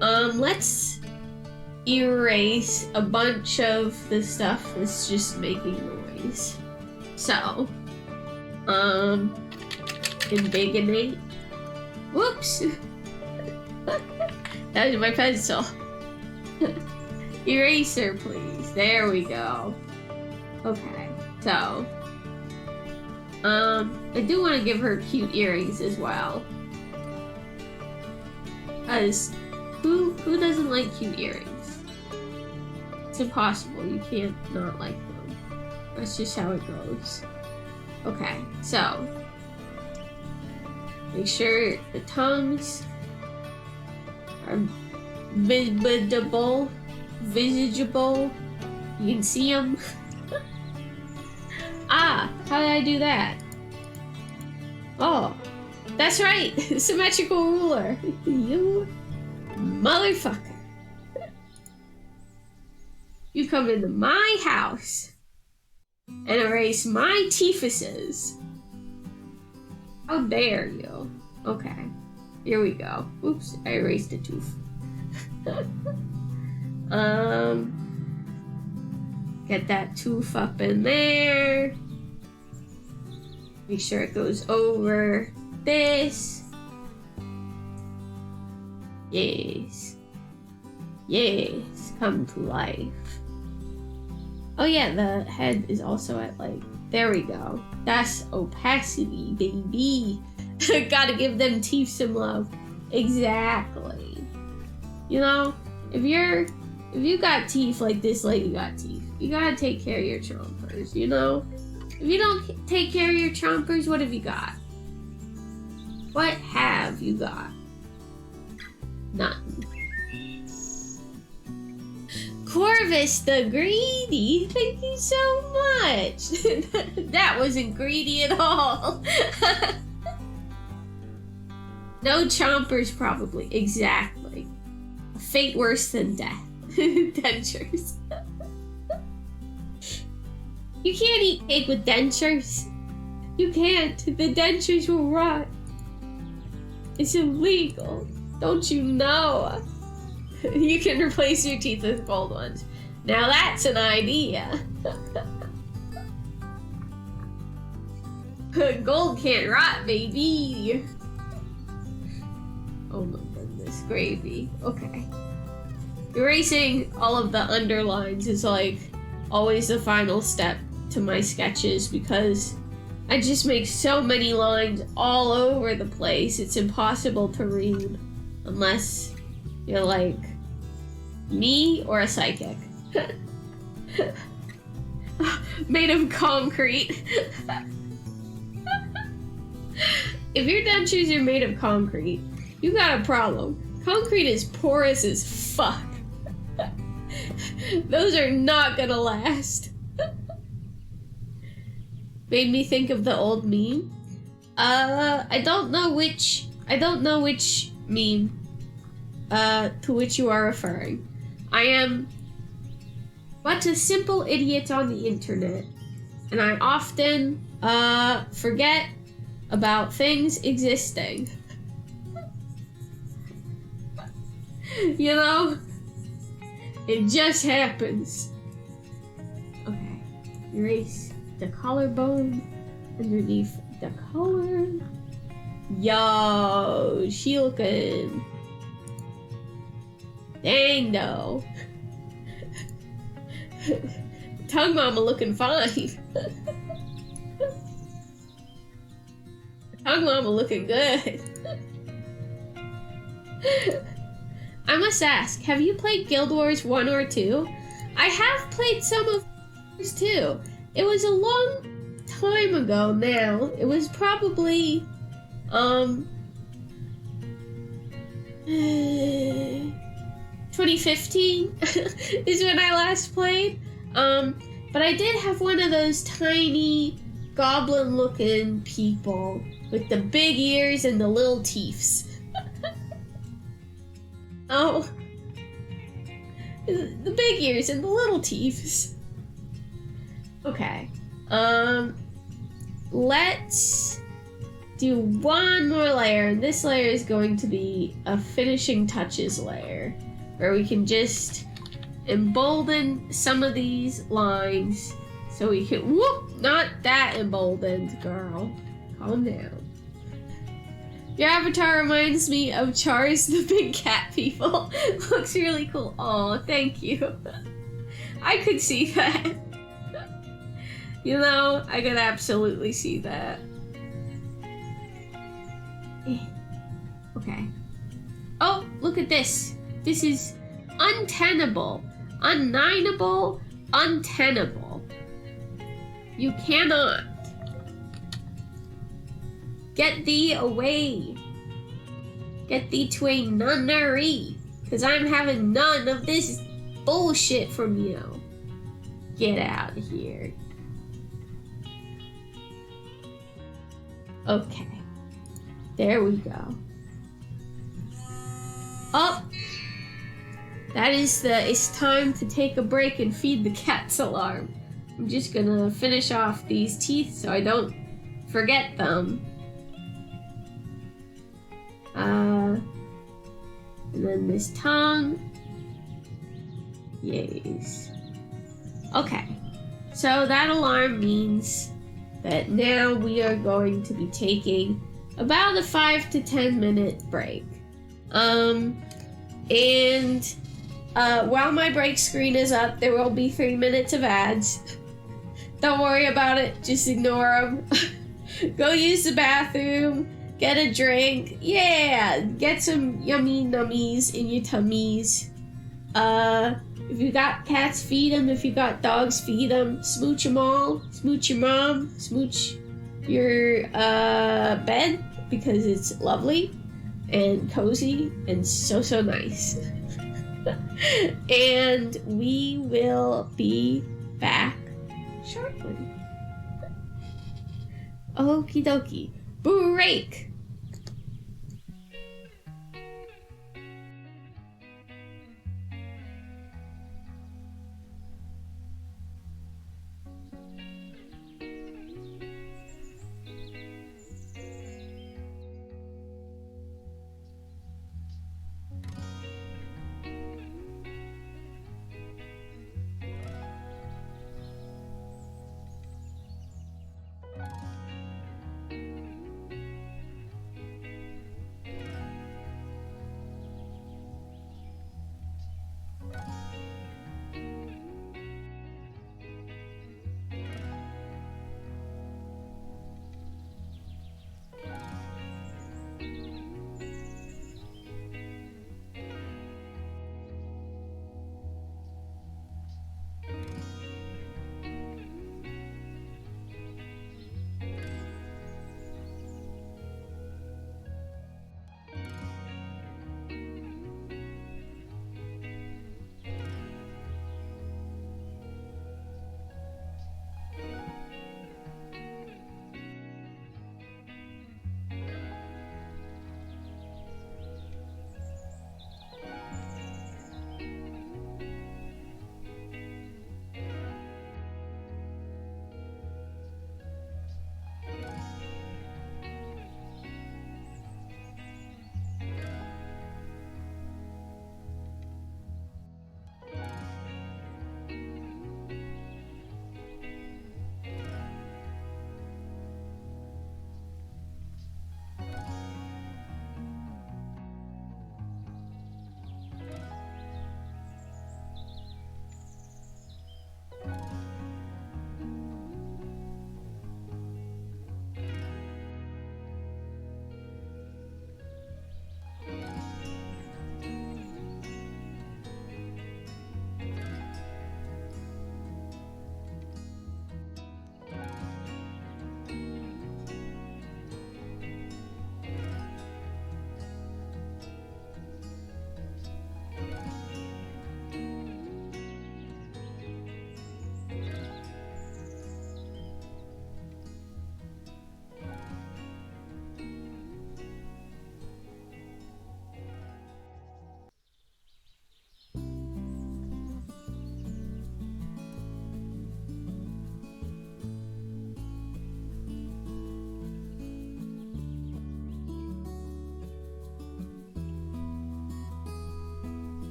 Let's erase a bunch of the stuff that's just making noise. So, indignate. Whoops! That was my pencil. Eraser, please. There we go. Okay, so I do want to give her cute earrings as well. Cause who doesn't like cute earrings? It's impossible. You can't not like them. That's just how it goes. Okay, so make sure the tongues are visible. You can see them. Ah, how did I do that? Oh, that's right. Symmetrical ruler. You motherfucker. You come into my house and erase my teefuses. How dare you? Okay, here we go. Oops, I erased a tooth. Get that tooth up in there. Make sure it goes over this. Yes. Yes, come to life. Oh yeah, the head is also at like, there we go. That's opacity, baby. Gotta give them teeth some love. Exactly. You know, if you got teeth like this lady got teeth, you gotta take care of your chompers, you know? If you don't take care of your chompers, what have you got? What have you got? Nothing. Corvus the Greedy, thank you so much. That wasn't greedy at all. No chompers, probably. Exactly. A fate worse than death. Dentures. You can't eat cake with dentures. You can't. The dentures will rot. It's illegal. Don't you know? You can replace your teeth with gold ones. Now that's an idea. Gold can't rot, baby. Oh my goodness, gravy. Okay. Erasing all of the underlines is like always the final step to my sketches because I just make so many lines all over the place. It's impossible to read unless you're like me or a psychic. Made of concrete. If your dentures are made of concrete, you got a problem. Concrete is porous as fuck. Those are not gonna last. Made me think of the old meme. I don't know which meme to which you are referring. I am but a simple idiot on the internet, and I often forget about things existing. You know? It just happens. Okay. Erase the collarbone underneath the collar. Yo, she looking. Dang though. Tongue mama looking fine. Tongue mama looking good. I must ask, have you played Guild Wars 1 or 2? I have played some of Wars 2. It was a long time ago now. It was probably 2015 is when I last played. But I did have one of those tiny goblin looking people with the big ears and the little teeths. Oh, the big ears and the little teeths. Okay, let's do one more layer, and this layer is going to be a finishing touches layer, where we can just embolden some of these lines, so we can, whoop, not that emboldened, girl, calm down. Your avatar reminds me of Char's the Big Cat People. Looks really cool. Aw, thank you. I could see that. You know, I could absolutely see that. Okay. Oh, look at this. This is untenable. Unnineable. Untenable. You cannot. Get thee away. Get thee to a nunnery. Cause I'm having none of this bullshit from you. Get out of here. Okay. There we go. Oh! That is it's time to take a break and feed the cat's alarm. I'm just gonna finish off these teeth so I don't forget them. And then this tongue. Yes. Okay. So that alarm means that now we are going to be taking about a 5 to 10 minute break. While my break screen is up, there will be 3 minutes of ads. Don't worry about it, just ignore them. Go use the bathroom, get a drink, yeah, get some yummy nummies in your tummies. If you got cats, feed them. If you got dogs, feed them. Smooch them all. Smooch your mom. Smooch your bed because it's lovely and cozy and so nice. And we will be back shortly. Okie dokie. Break!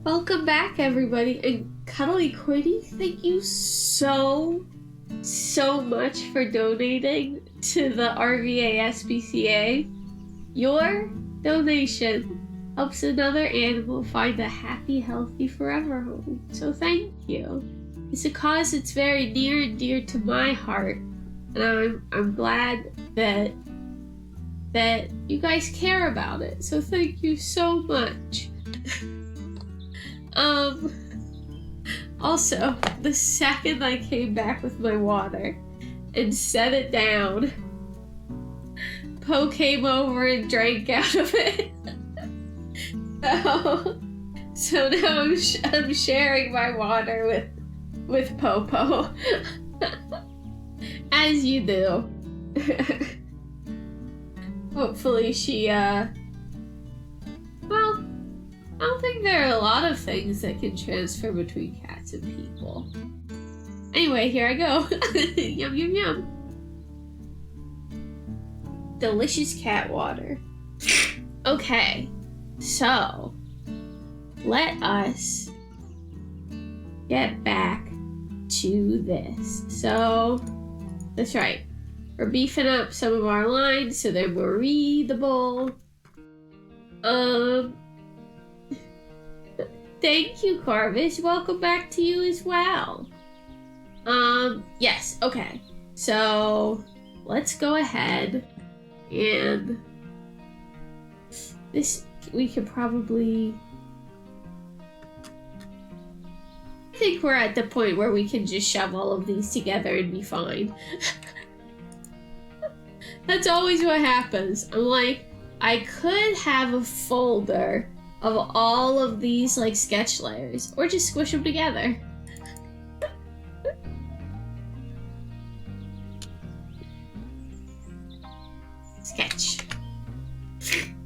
Welcome back, everybody. And Cuddly Quitty, thank you so much for donating to the RVA SPCA. Your donation helps another animal find a happy, healthy, forever home. So thank you. It's a cause that's very near and dear to my heart, and I'm glad that you guys care about it. So thank you so much. Also, the second I came back with my water and set it down, Poe came over and drank out of it. So now I'm sharing my water with Popo. As you do. Hopefully she, well, I don't think there are a lot of things that can transfer between cats and people. Anyway, here I go. Yum, yum, yum. Delicious cat water. Okay, so let us get back to this. So, that's right. We're beefing up some of our lines so they're more readable. Thank you, Carvis. Welcome back to you as well. Yes, okay. So, let's go ahead and this, we could probably, I think we're at the point where we can just shove all of these together and be fine. That's always what happens. I'm like, I could have a folder of all of these like sketch layers, or just squish them together. Sketch.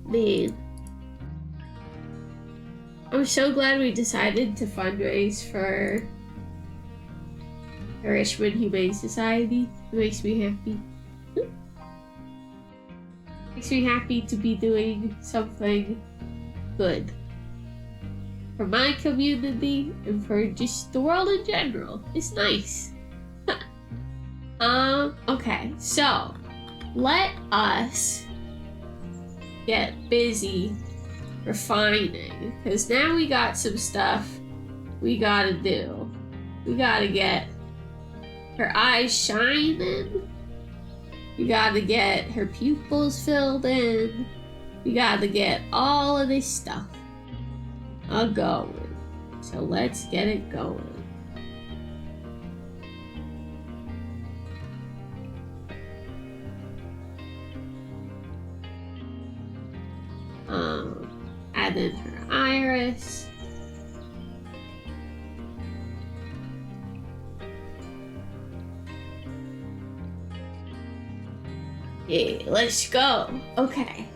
Man. I'm so glad we decided to fundraise for the Richmond Humane Society. It makes me happy. Makes me happy to be doing something good for my community and for just the world in general. It's nice. Okay, so let us get busy refining, because now we got some stuff we gotta do. We gotta get her eyes shining. We gotta get her pupils filled in. We gotta get all of this stuff going. So let's get it going. Add in her iris. Yeah, let's go. Okay.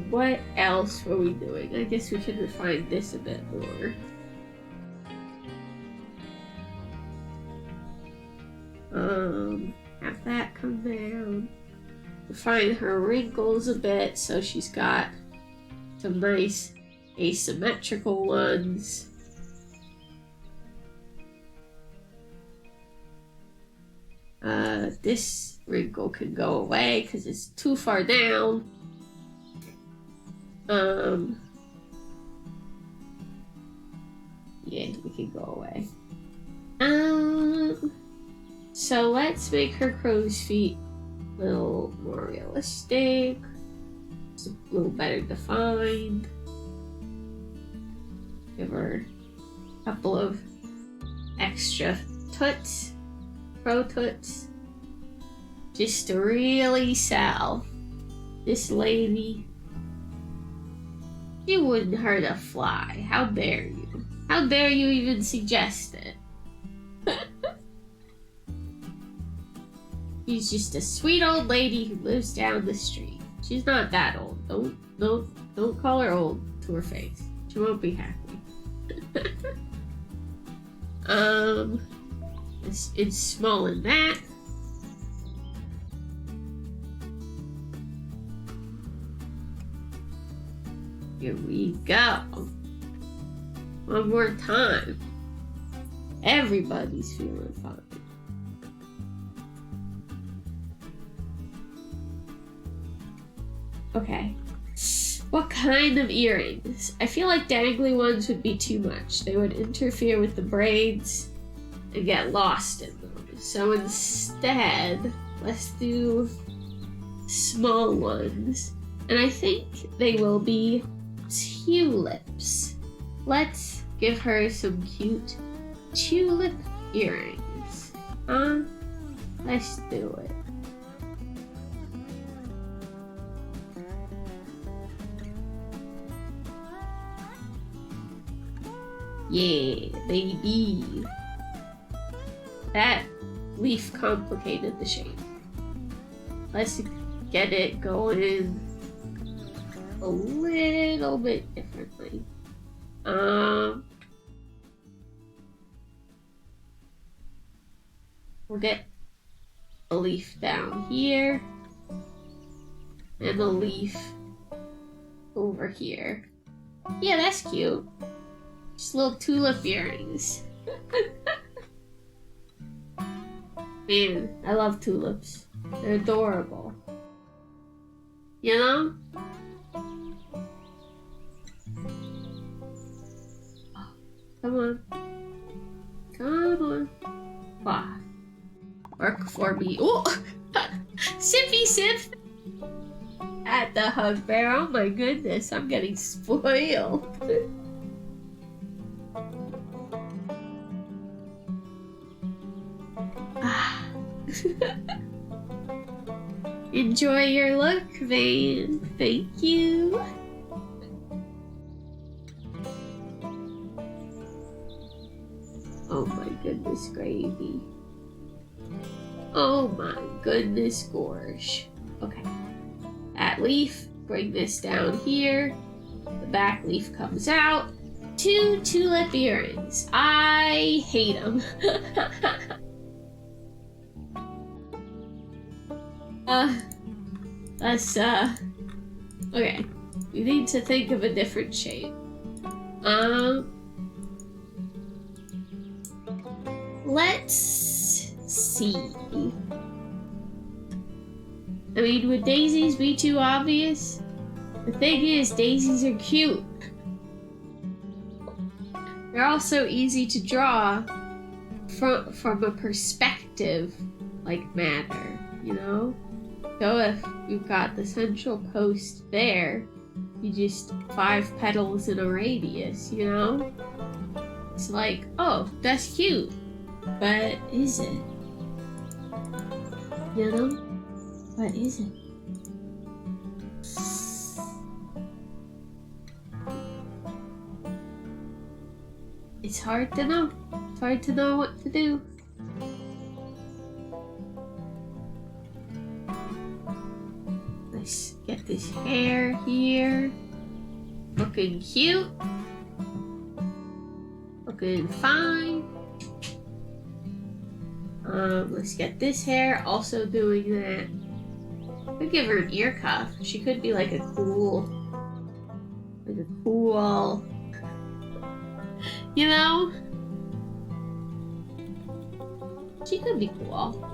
What else were we doing? I guess we should refine this a bit more. Have that come down. Refine her wrinkles a bit so she's got some nice asymmetrical ones. This wrinkle can go away because it's too far down. Yeah, we can go away. So let's make her crow's feet a little more realistic. It's a little better defined. Give her a couple of extra toots, pro toots, just to really sell this lady. She wouldn't hurt a fly. How dare you? How dare you even suggest it? She's just a sweet old lady who lives down the street. She's not that old. Don't call her old to her face. She won't be happy. It's small in that. Here we go. One more time. Everybody's feeling fine. Okay. What kind of earrings? I feel like dangly ones would be too much. They would interfere with the braids and get lost in them. So instead, let's do small ones. And I think they will be tulips. Let's give her some cute tulip earrings. Let's do it. Yeah, baby. That leaf complicated the shape. Let's get it going a little bit differently. We'll get a leaf down here and a leaf over here. Yeah, that's cute. Just little tulip earrings. Man, I love tulips. They're adorable. You know? Come on. Come on. Wow. Work for me. Oh! Sippy sip! At the hug bear. Oh my goodness, I'm getting spoiled. Enjoy your look, Vane. Thank you. Oh my goodness, gravy. Oh my goodness, gorge. Okay. That leaf, bring this down here. The back leaf comes out. 2 tulip earrings. I hate them. Okay. We need to think of a different shape. Let's see. I mean, would daisies be too obvious? The thing is, daisies are cute. They're also easy to draw from a perspective like matter, you know? So if you've got the central post there, you just 5 petals in a radius, you know? It's like, oh, that's cute, but is it? You know? What is it? It's hard to know. It's hard to know what to do. Let's get this hair here. Looking cute. Looking fine. Let's get this hair also doing that. Could give her an ear cuff. She could be like a cool, you know? She could be cool.